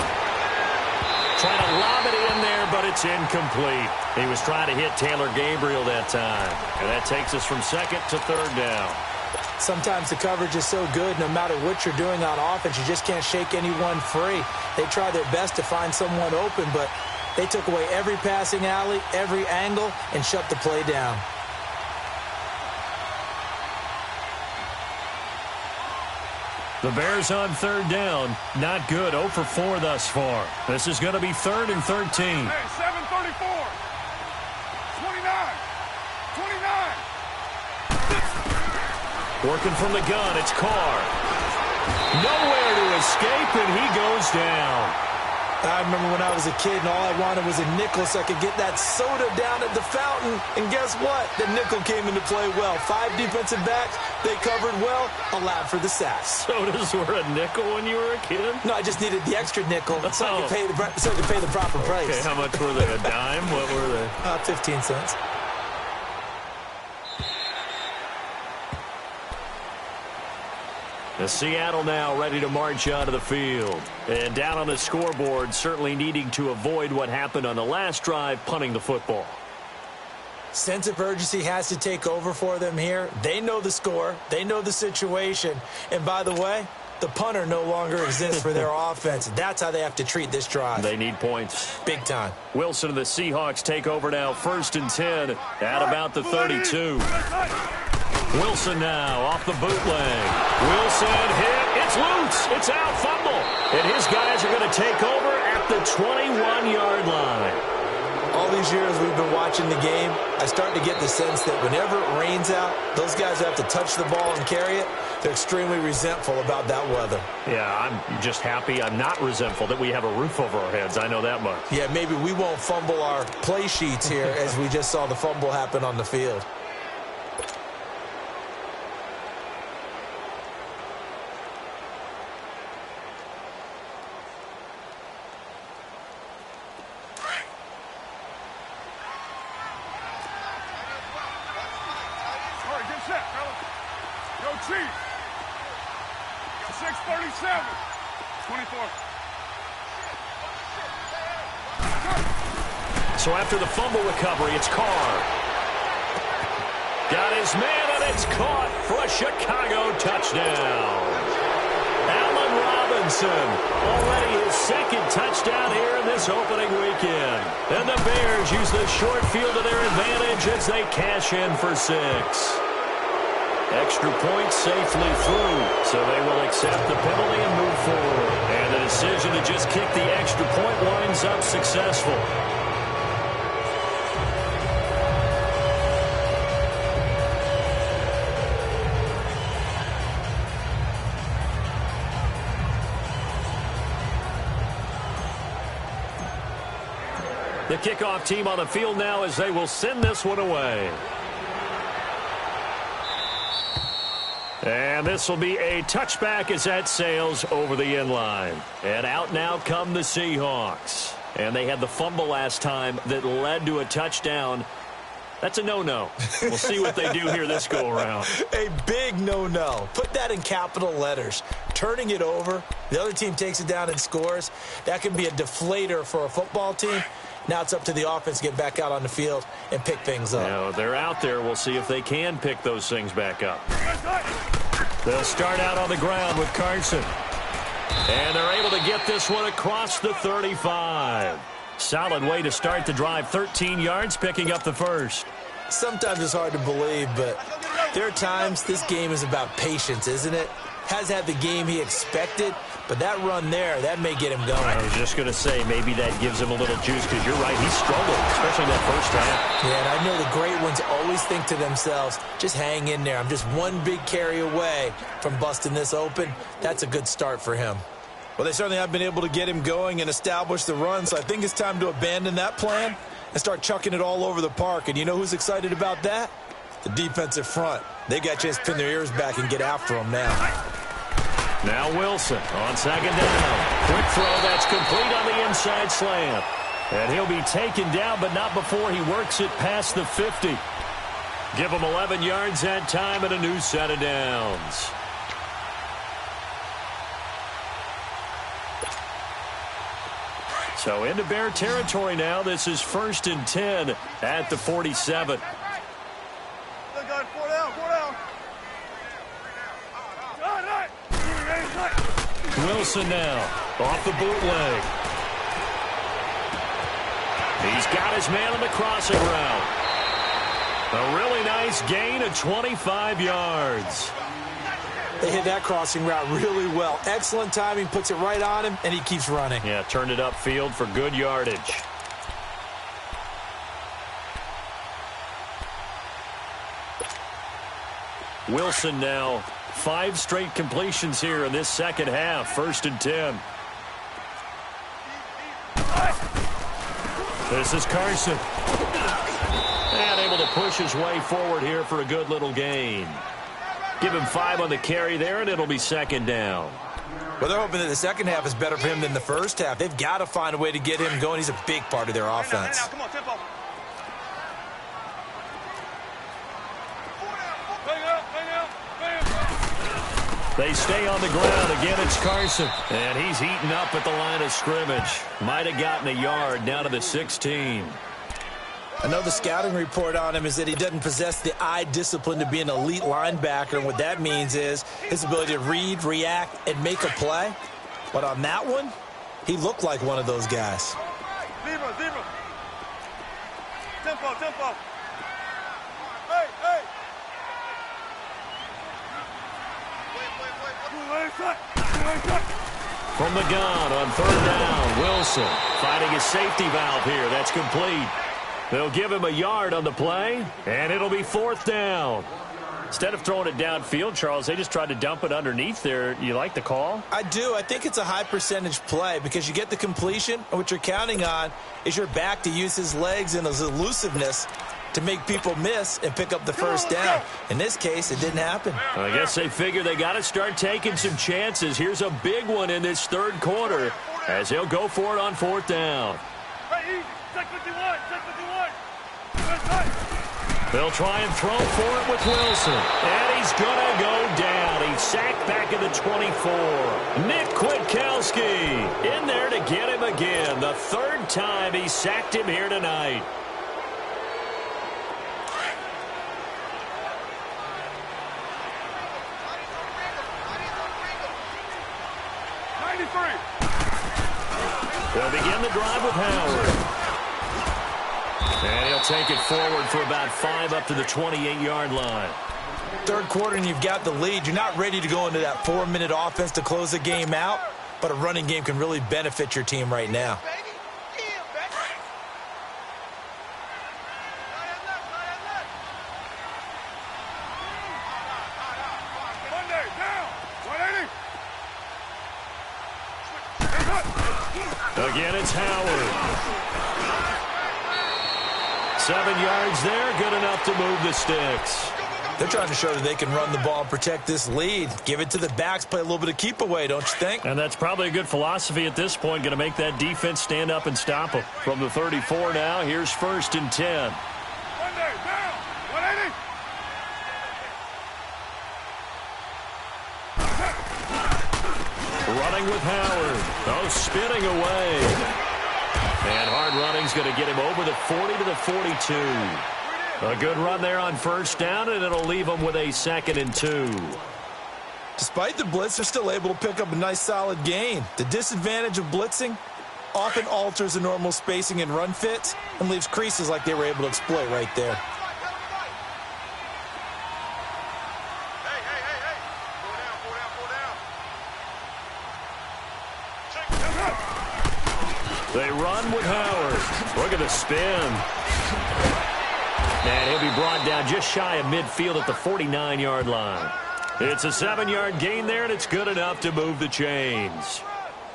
Trying to lob it in there, but it's incomplete. He was trying to hit Taylor Gabriel that time. And that takes us from 2nd to 3rd down. Sometimes the coverage is so good, no matter what you're doing on offense, you just can't shake anyone free. They try their best to find someone open, but they took away every passing alley, every angle, and shut the play down. The Bears on third down, not good, 0 for 4 thus far. This is going to be 3rd and 13. Hey, 7:34. 29. Working from the gun, it's Carr. Nowhere to escape, and he goes down. I remember when I was a kid and all I wanted was a nickel so I could get that soda down at the fountain. And guess what? The nickel came into play well. 5 defensive backs, they covered well, allowed for the sacks. Sodas were a nickel when you were a kid? No, I just needed the extra nickel so I could pay the proper price. Okay, how much were they? A dime? What were they? 15 cents. The Seattle now ready to march onto the field. And down on the scoreboard, certainly needing to avoid what happened on the last drive, punting the football. Sense of urgency has to take over for them here. They know the score. They know the situation. And by the way, the punter no longer exists for their offense. That's how they have to treat this drive. They need points. Big time. Wilson and the Seahawks take over now, 1st and 10 at about the 32. Wilson now off the bootleg. Wilson hit. It's loose. It's out. Fumble. And his guys are going to take over at the 21-yard line. All these years we've been watching the game, I start to get the sense that whenever it rains out, those guys who have to touch the ball and carry it, they're extremely resentful about that weather. Yeah, I'm just happy I'm not resentful that we have a roof over our heads. I know that much. Yeah, maybe we won't fumble our play sheets here as we just saw the fumble happen on the field. Chief. 637. 24. So after the fumble recovery, it's Carr. Got his man, and it's caught for a Chicago touchdown. Allen Robinson, already his second touchdown here in this opening weekend. And the Bears use the short field to their advantage as they cash in for 6. Extra point safely through, so they will accept the penalty and move forward. And the decision to just kick the extra point winds up successful. The kickoff team on the field now as they will send this one away. And this will be a touchback as that sails over the end line. And out now come the Seahawks. And they had the fumble last time that led to a touchdown. That's a no-no. We'll see what they do here this go-around. A big no-no. Put that in capital letters. Turning it over, the other team takes it down and scores. That can be a deflator for a football team. Now it's up to the offense to get back out on the field and pick things up. Now, they're out there. We'll see if they can pick those things back up. They'll start out on the ground with Carson. And they're able to get this one across the 35. Solid way to start the drive. 13 yards, picking up the first. Sometimes it's hard to believe, but there are times this game is about patience, isn't it? Has had the game he expected, but that run there, that may get him going. I was just going to say, maybe that gives him a little juice, because you're right, he struggled, especially that first half. Yeah, and I know the great ones always think to themselves, just hang in there. I'm just one big carry away from busting this open. That's a good start for him. Well, they certainly have been able to get him going and establish the run, so I think it's time to abandon that plan and start chucking it all over the park. And you know who's excited about that? The defensive front. They got a chance to pin their ears back and get after him now. Now Wilson on second down. Quick throw that's complete on the inside slant. And he'll be taken down, but not before he works it past the 50. Give him 11 yards that time and a new set of downs. So into Bear territory now. This is 1st and 10 at the 47. Wilson now off the bootleg. He's got his man on the crossing route. A really nice gain of 25 yards. They hit that crossing route really well. Excellent timing, puts it right on him, and he keeps running. Yeah, turned it upfield for good yardage. Wilson now, 5 straight completions here in this second half. 1st and 10. This is Carson. And able to push his way forward here for a good little gain. Give him 5 on the carry there, and it'll be 2nd down. Well, they're hoping that the second half is better for him than the first half. They've got to find a way to get him going. He's a big part of their offense. Come on, tempo. They stay on the ground. Again, it's Carson. And he's eaten up at the line of scrimmage. Might have gotten a yard down to the 16. I know the scouting report on him is that he doesn't possess the eye discipline to be an elite linebacker. And what that means is his ability to read, react, and make a play. But on that one, he looked like one of those guys. Zebra. Tempo. Hey. From the gun on 3rd down, Wilson finding his safety valve here. That's complete. They'll give him a yard on the play, and it'll be 4th down. Instead of throwing it downfield, Charles, they just tried to dump it underneath there. You like the call? I do. I think it's a high percentage play because you get the completion, and what you're counting on is your back to use his legs and his elusiveness to make people miss and pick up the first down. In this case, it didn't happen. I guess they figure they got to start taking some chances. Here's a big one in this 3rd quarter as he'll go for it on 4th down. They'll try and throw for it with Wilson. And he's going to go down. He's sacked back at the 24. Nick Kwiatkowski in there to get him again. The third time he sacked him here tonight. They'll begin the drive with Howard. And he'll take it forward for about 5 up to the 28-yard line. Third quarter and you've got the lead. You're not ready to go into that 4-minute offense to close the game out, but a running game can really benefit your team right now. Again, it's Howard. 7 yards there, good enough to move the sticks. They're trying to show that they can run the ball and protect this lead. Give it to the backs, play a little bit of keep away, don't you think? And that's probably a good philosophy at this point, going to make that defense stand up and stop them. From the 34 now, here's 1st and 10. Running with Howard. Oh, spinning away. And hard running's going to get him over the 40 to the 42. A good run there on 1st down, and it'll leave them with a 2nd and 2. Despite the blitz, they're still able to pick up a nice solid gain. The disadvantage of blitzing often alters the normal spacing and run fits and leaves creases like they were able to exploit right there. They run with Howard. Look at the spin. And he'll be brought down just shy of midfield at the 49-yard line. It's a 7-yard gain there, and it's good enough to move the chains.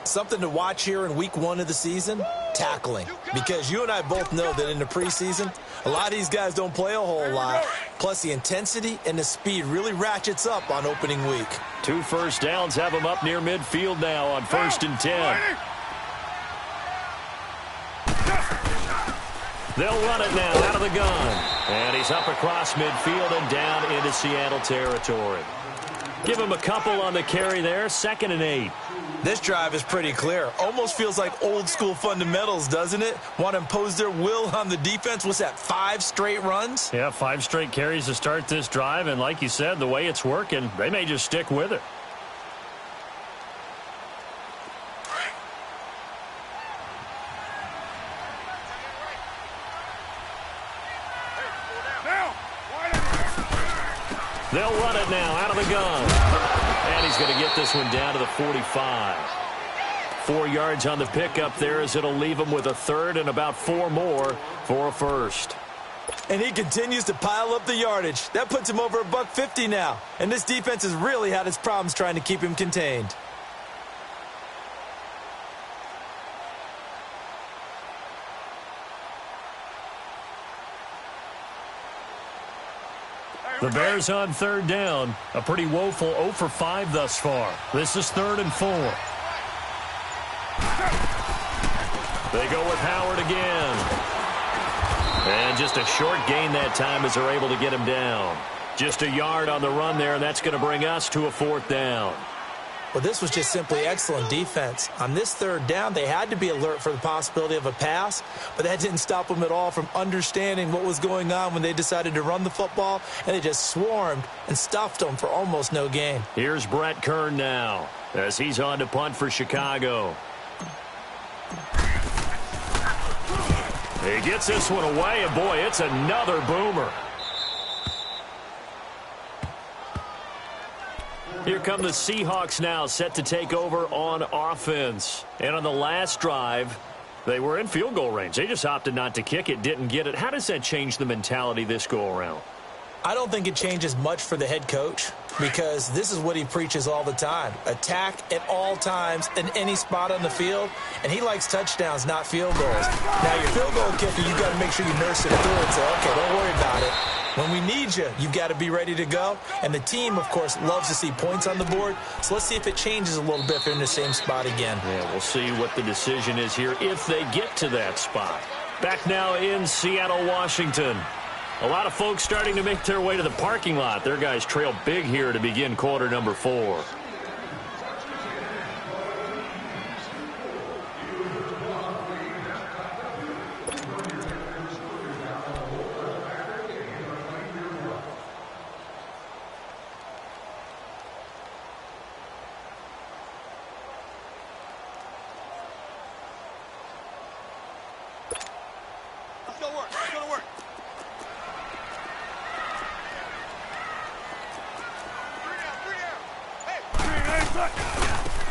Something to watch here in week 1 of the season, tackling. Because you and I both know that in the preseason, a lot of these guys don't play a whole lot. Plus, the intensity and the speed really ratchets up on opening week. 2 first downs have them up near midfield now on 1st and 10. They'll run it now out of the gun. And he's up across midfield and down into Seattle territory. Give him a couple on the carry there, 2nd and 8. This drive is pretty clear. Almost feels like old school fundamentals, doesn't it? Want to impose their will on the defense. What's that, 5 straight runs? Yeah, 5 straight carries to start this drive. And like you said, the way it's working, they may just stick with it. They'll run it now out of the gun. And he's going to get this one down to the 45. 4 yards on the pickup there as it'll leave him with a 3rd and about 4 more for a 1st. And he continues to pile up the yardage. That puts him over $150 now. And this defense has really had its problems trying to keep him contained. The Bears on 3rd down. A pretty woeful 0 for 5 thus far. This is 3rd and 4. They go with Howard again. And just a short gain that time as they're able to get him down. Just a yard on the run there, and that's going to bring us to a 4th down. Well, this was just simply excellent defense. On this 3rd down, they had to be alert for the possibility of a pass, but that didn't stop them at all from understanding what was going on when they decided to run the football, and they just swarmed and stuffed them for almost no gain. Here's Brett Kern now as he's on to punt for Chicago. He gets this one away, and boy, it's another boomer. Here come the Seahawks now, set to take over on offense. And on the last drive, they were in field goal range. They just opted not to kick it, didn't get it. How does that change the mentality this go-around? I don't think it changes much for the head coach because this is what he preaches all the time. Attack at all times in any spot on the field, and he likes touchdowns, not field goals. Now, your field goal kicker, you've got to make sure you nurse it through and say, okay, don't worry about it. When we need you, you've got to be ready to go. And the team, of course, loves to see points on the board. So let's see if it changes a little bit if they're in the same spot again. Yeah, we'll see what the decision is here if they get to that spot. Back now in Seattle, Washington. A lot of folks starting to make their way to the parking lot. Their guys trail big here to begin quarter number 4. Let's go to work. Let's go to work.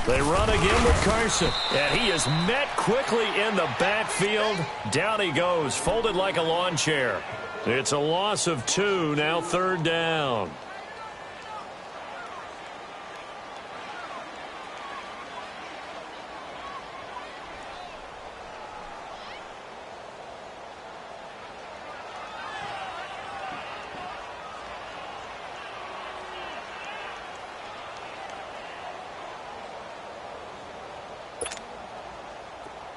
They run again with Carson, and he is met quickly in the backfield. Down he goes, folded like a lawn chair. It's a loss of 2, now 3rd down.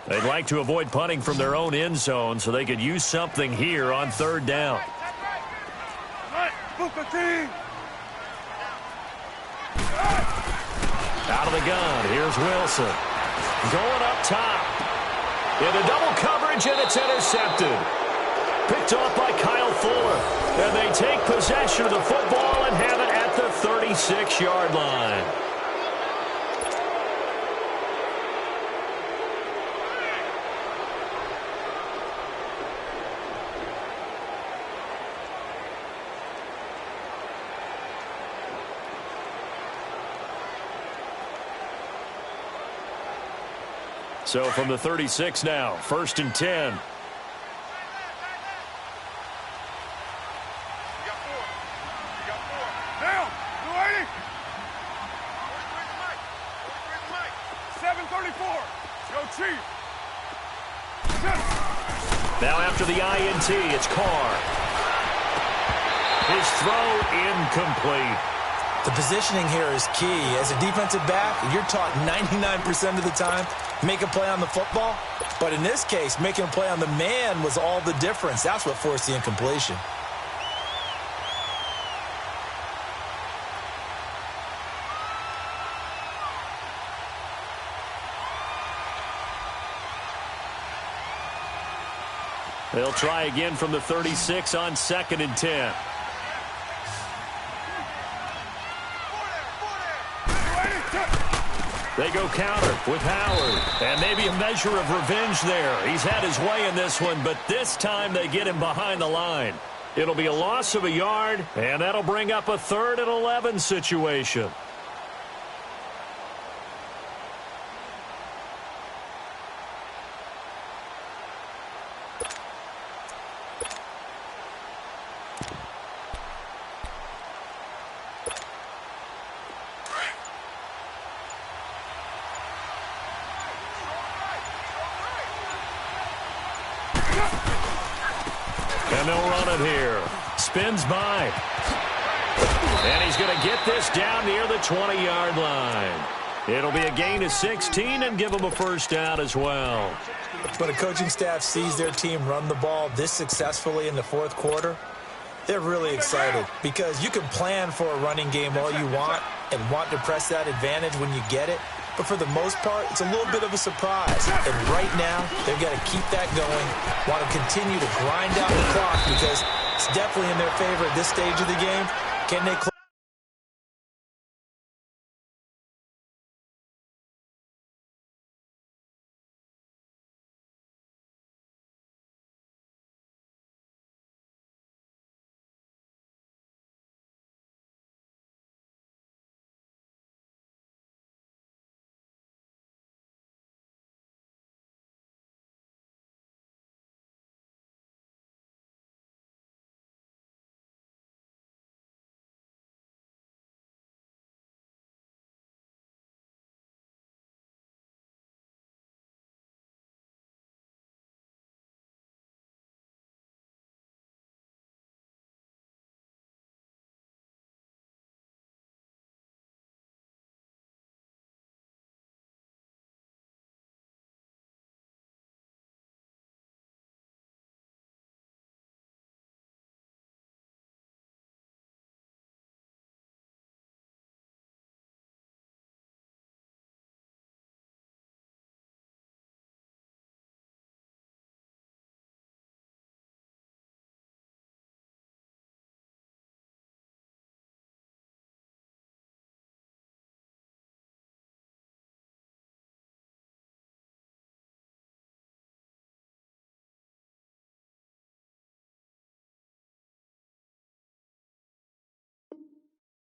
They'd like to avoid punting from their own end zone so they could use something here on 3rd down. Out of the gun, here's Wilson. Going up top. Into double coverage, and it's intercepted. Picked off by Kyle Fuller. And they take possession of the football and have it at the 36-yard line. So from the 36 now, 1st and 10. You got 4. You got 4. Down. 280. 734. Go Chief. Now after the INT, it's Carr. His throw incomplete. The positioning here is key. As a defensive back, you're taught 99% of the time, make a play on the football. But in this case, making a play on the man was all the difference. That's what forced the incompletion. They'll try again from the 36 on 2nd and 10. They go counter with Howard. And maybe a measure of revenge there. He's had his way in this one, but this time they get him behind the line. It'll be a loss of a yard, and that'll bring up a 3rd and 11 situation. And they'll run it here. Spins by. And he's going to get this down near the 20-yard line. It'll be a gain of 16 and give them a 1st down as well. When a coaching staff sees their team run the ball this successfully in the 4th quarter, they're really excited because you can plan for a running game all you want and want to press that advantage when you get it. But for the most part, it's a little bit of a surprise. And right now, they've got to keep that going, want to continue to grind out the clock because it's definitely in their favor at this stage of the game. Can they close?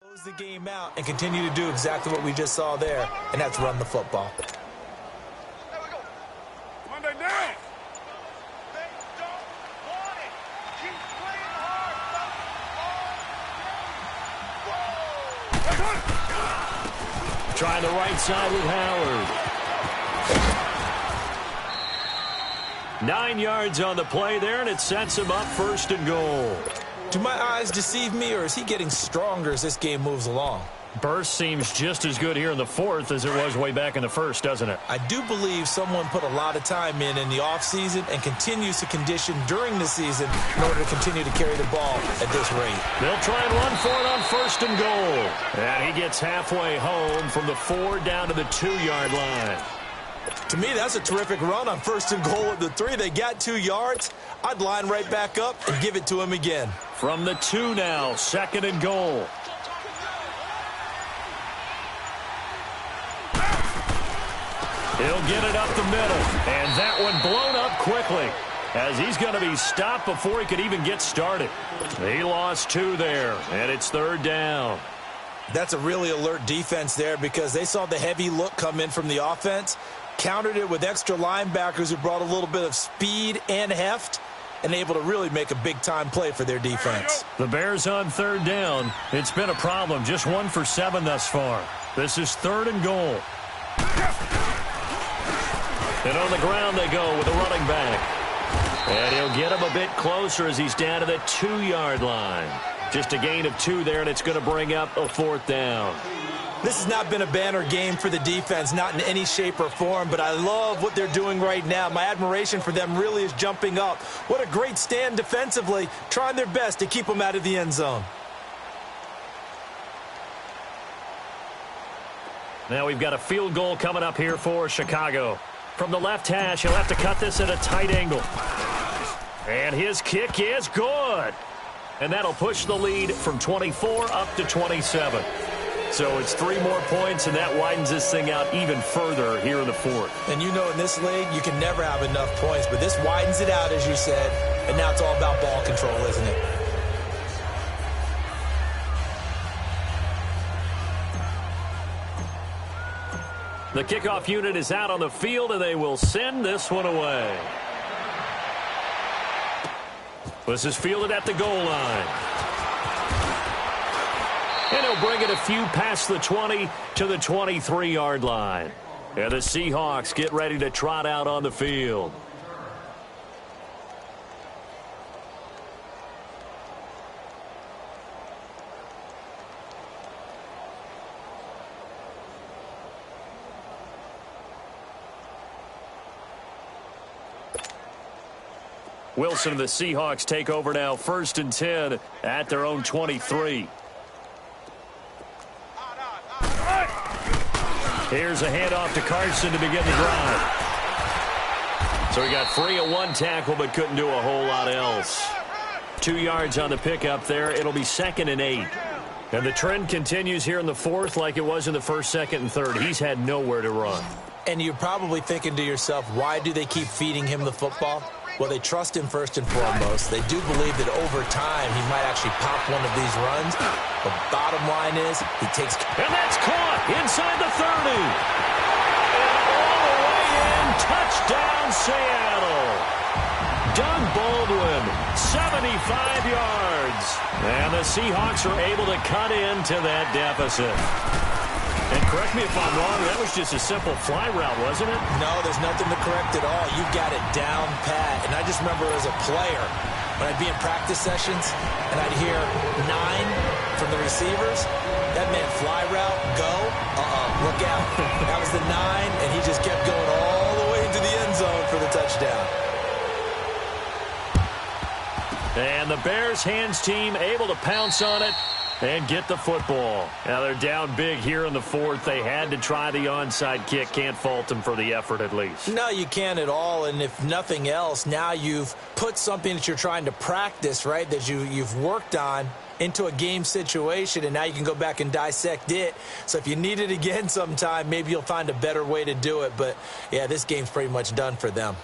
Close the game out and continue to do exactly what we just saw there, and that's run the football. There we go. Monday down. They don't want it. Keep playing hard. Whoa. Trying the right side with Howard. 9 yards on the play there, and it sets him up 1st and goal. Do my eyes deceive me, or is he getting stronger as this game moves along? Burst seems just as good here in the 4th as it was way back in the 1st, doesn't it? I do believe someone put a lot of time in the offseason and continues to condition during the season in order to continue to carry the ball at this rate. They'll try and run for it on 1st and goal. And he gets halfway home from the 4 down to the 2-yard line. To me, that's a terrific run on 1st and goal at the 3. They got 2 yards. I'd line right back up and give it to him again. From the 2 now, 2nd and goal. He'll get it up the middle, and that one blown up quickly as he's going to be stopped before he could even get started. He lost 2 there, and it's 3rd down. That's a really alert defense there because they saw the heavy look come in from the offense, countered it with extra linebackers who brought a little bit of speed and heft, and able to really make a big-time play for their defense. The Bears on 3rd down. It's been a problem. Just 1 for 7 thus far. This is 3rd and goal. And on the ground they go with the running back. And he'll get him a bit closer as he's down to the 2-yard line. Just a gain of 2 there, and it's going to bring up a 4th down. This has not been a banner game for the defense, not in any shape or form, but I love what they're doing right now. My admiration for them really is jumping up. What a great stand defensively, trying their best to keep them out of the end zone. Now we've got a field goal coming up here for Chicago. From the left hash, he'll have to cut this at a tight angle. And his kick is good. And that'll push the lead from 24 up to 27. So it's 3 more points, and that widens this thing out even further here in the 4th. And you know in this league, you can never have enough points, but this widens it out, as you said, and now it's all about ball control, isn't it? The kickoff unit is out on the field, and they will send this one away. This is fielded at the goal line. And he'll bring it a few past the 20 to the 23-yard line. And the Seahawks get ready to trot out on the field. Wilson and the Seahawks take over now, 1st and 10 at their own 23. Here's a handoff to Carson to begin the drive. So he got free of 1 tackle but couldn't do a whole lot else. 2 yards on the pickup there. It'll be 2nd and 8. And the trend continues here in the 4th like it was in the 1st, 2nd, and 3rd. He's had nowhere to run. And you're probably thinking to yourself, why do they keep feeding him the football? Well, they trust him first and foremost. They do believe that over time he might actually pop one of these runs. The bottom line is he takes... And that's caught inside the 30. And all the way in, touchdown Seattle. Doug Baldwin, 75 yards. And the Seahawks are able to cut into that deficit. And correct me if I'm wrong, that was just a simple fly route, wasn't it? No, there's nothing to correct at all. You got it down pat. And I just remember as a player, when I'd be in practice sessions and I'd hear 9 from the receivers, that meant fly route, go, look out. That was the 9, and he just kept going all the way into the end zone for the touchdown. And the Bears hands team able to pounce on it and get the football. Now they're down big here in the 4th. They had to try the onside kick. Can't fault them for the effort at least. No, you can't at all. And if nothing else, now you've put something that you're trying to practice, right, that you've worked on into a game situation, and now you can go back and dissect it. So if you need it again sometime, maybe you'll find a better way to do it. But, yeah, this game's pretty much done for them.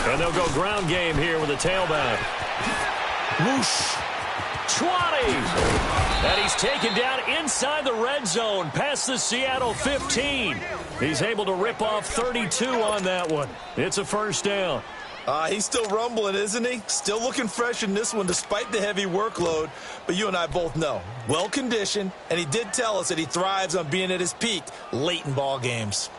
And they'll go ground game here with a tailback. Whoosh. 20. And he's taken down inside the red zone past the Seattle 15. He's able to rip off 32 on that one. It's a first down. He's still rumbling, isn't he? Still looking fresh in this one despite the heavy workload. But you and I both know, well-conditioned, and he did tell us that he thrives on being at his peak late in ball games.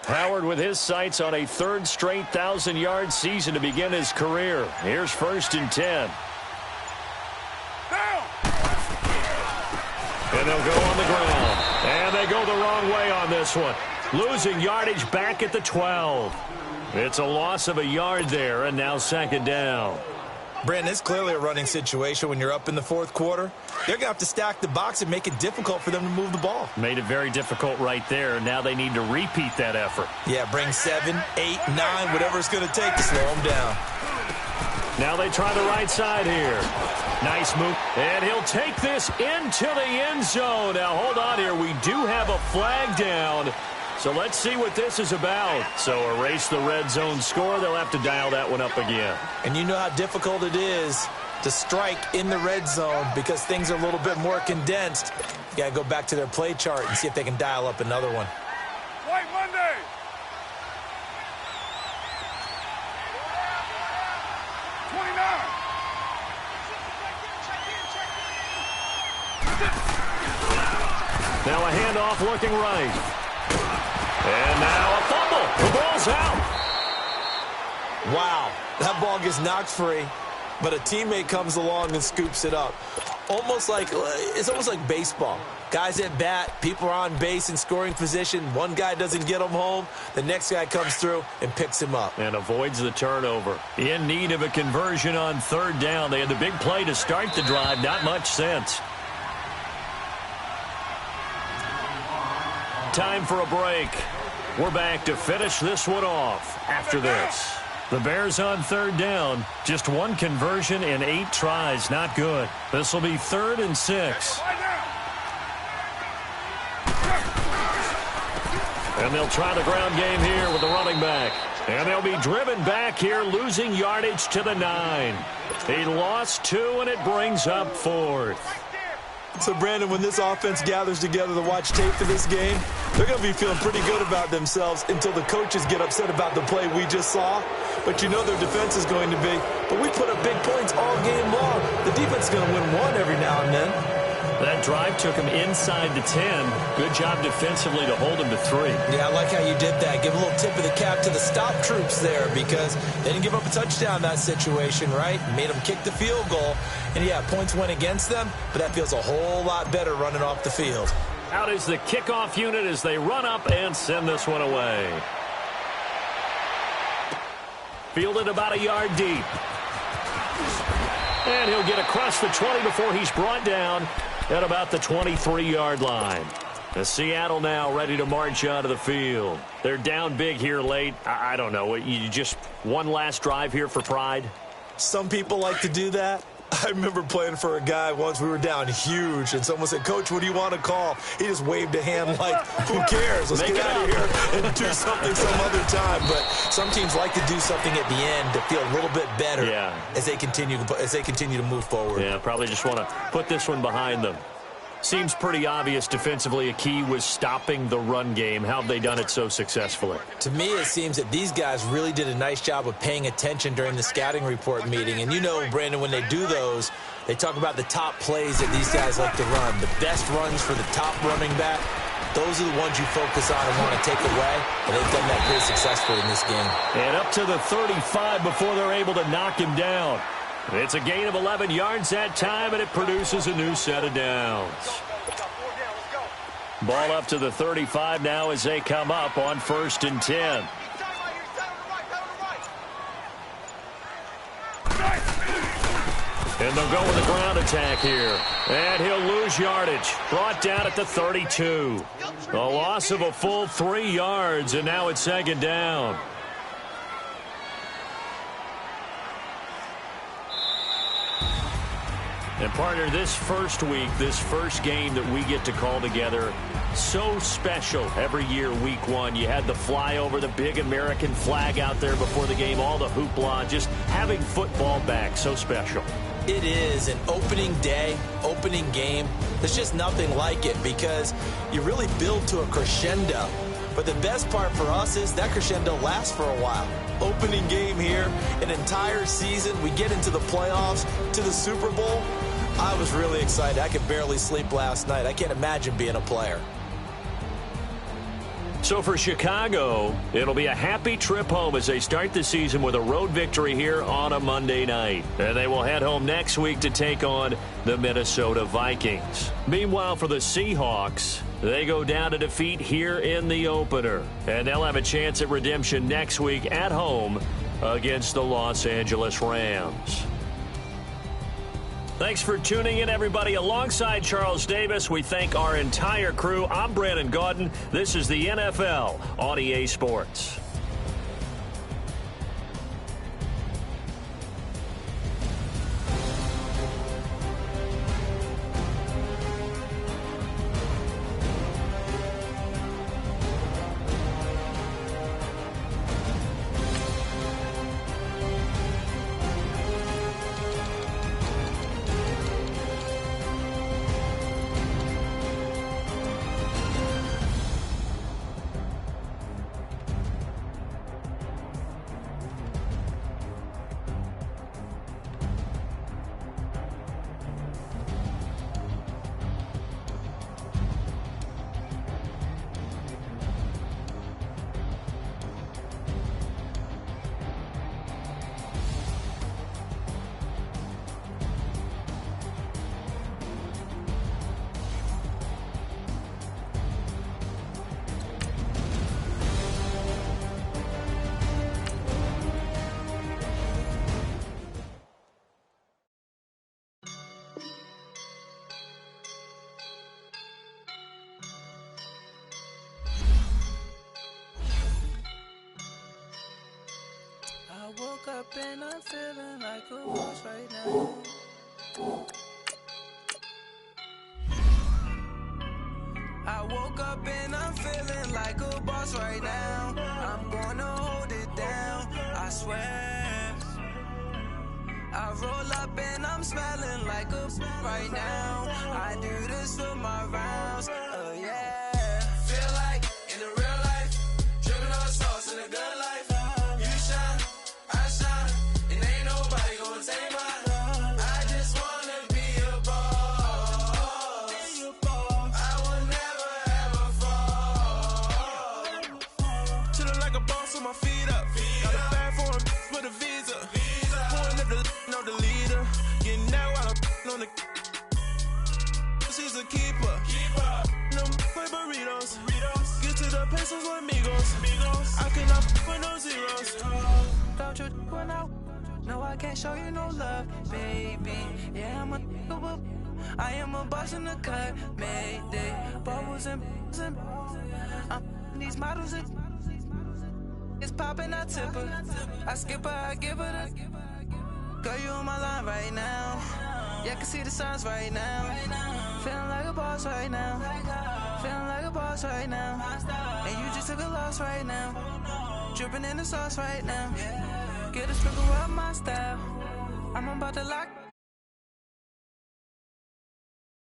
Howard with his sights on a third straight 1,000-yard season to begin his career. Here's 1st and 10. And they'll go on the ground. And they go the wrong way on this one. Losing yardage back at the 12. It's a loss of a yard there, and now 2nd down. Brandon, it's clearly a running situation when you're up in the 4th quarter. They're going to have to stack the box and make it difficult for them to move the ball. Made it very difficult right there. Now they need to repeat that effort. Yeah, bring 7, 8, 9, whatever it's going to take to slow them down. Now they try the right side here. Nice move. And he'll take this into the end zone. Now, hold on here. We do have a flag down. So let's see what this is about. So erase the red zone score. They'll have to dial that one up again. And you know how difficult it is to strike in the red zone because things are a little bit more condensed. You got to go back to their play chart and see if they can dial up another one. White Monday. Now a handoff looking right. And now a fumble. The ball's out. Wow, that ball gets knocked free, but a teammate comes along and scoops it up. It's almost like baseball. Guys at bat, people are on base in scoring position. One guy doesn't get him home. The next guy comes through and picks him up. And avoids the turnover. In need of a conversion on 3rd down. They had the big play to start the drive. Not much sense. Time for a break. We're back to finish this one off after this. The Bears on 3rd down. Just one conversion in 8 tries. Not good. This will be 3rd and 6. And they'll try the ground game here with the running back. And they'll be driven back here, losing yardage to the 9. He lost 2, and it brings up 4th. So, Brandon, when this offense gathers together to watch tape for this game, they're going to be feeling pretty good about themselves until the coaches get upset about the play we just saw. But you know their defense is going to be, but we put up big points all game long. The defense is going to win one every now and then. That drive took him inside the 10. Good job defensively to hold him to 3. Yeah, I like how you did that. Give a little tip of the cap to the stop troops there because they didn't give up a touchdown in that situation, right? Made them kick the field goal. And, yeah, points went against them, but that feels a whole lot better running off the field. Out is the kickoff unit as they run up and send this one away. Fielded about a yard deep. And he'll get across the 20 before he's brought down at about the 23-yard line. The Seattle now ready to march out of the field. They're down big here late. I don't know. You just one last drive here for pride? Some people like to do that. I remember playing for a guy once. We were down huge, and someone said, "Coach, what do you want to call?" He just waved a hand like, who cares? Let's get out of here and do something some other time. But some teams like to do something at the end to feel a little bit better as they continue to move forward. Yeah, probably just want to put this one behind them. Seems pretty obvious defensively a key was stopping the run game. How have they done it so successfully? To me, it seems that these guys really did a nice job of paying attention during the scouting report meeting. And you know, Brandon, when they do those, they talk about the top plays that these guys like to run. The best runs for the top running back, those are the ones you focus on and want to take away. And they've done that pretty successfully in this game. And up to the 35 before they're able to knock him down. It's a gain of 11 yards that time, and it produces a new set of downs. Ball up to the 35 now as they come up on 1st and 10. And they'll go with a ground attack here. And he'll lose yardage. Brought down at the 32. A loss of a full 3 yards, and now it's 2nd down. And, partner, this first week, this first game that we get to call together, so special every year, week one. You had the flyover, the big American flag out there before the game, all the hoopla, just having football back, so special. It is an opening day, opening game. There's just nothing like it because you really build to a crescendo. But the best part for us is that crescendo lasts for a while. Opening game here, an entire season. We get into the playoffs, to the Super Bowl. I was really excited. I could barely sleep last night. I can't imagine being a player. So for Chicago, it'll be a happy trip home as they start the season with a road victory here on a Monday night. And they will head home next week to take on the Minnesota Vikings. Meanwhile, for the Seahawks, they go down to defeat here in the opener. And they'll have a chance at redemption next week at home against the Los Angeles Rams. Thanks for tuning in, everybody. Alongside Charles Davis, we thank our entire crew. I'm Brandon Gaudin. This is the NFL on EA Sports. I woke up and I'm feeling like a boss right now. I woke up and I'm feeling like a boss right now. I'm gonna hold it down, I swear. I roll up and I'm smelling like a right now. I do this for my rounds, oh yeah. Feel like in the real life, dripping on sauce in a good life. You shine, I shine, and ain't nobody gonna take mine. I just wanna be a boss. I will never ever fall. Chillin' like a boss with my feet up. Got a bag for him with a visa. Pulling up the know the leader. Getting that while I'm on the. She's a keeper. No play burritos. Get to the pesos with amigos. I cannot put no zeros. Don't you run out? No, I can't show you no love, baby. Yeah, I am a boss in the cut, mayday. Bubbles and these models it's popping, I tip her. I skip her, I give her the. Girl, you on my line right now. Yeah, I can see the signs right now. Feeling like a boss right now. Feeling like a boss right now. And you just took a loss right now. Dripping in the sauce right now. Get a sprinkle up my style. I'm about to lock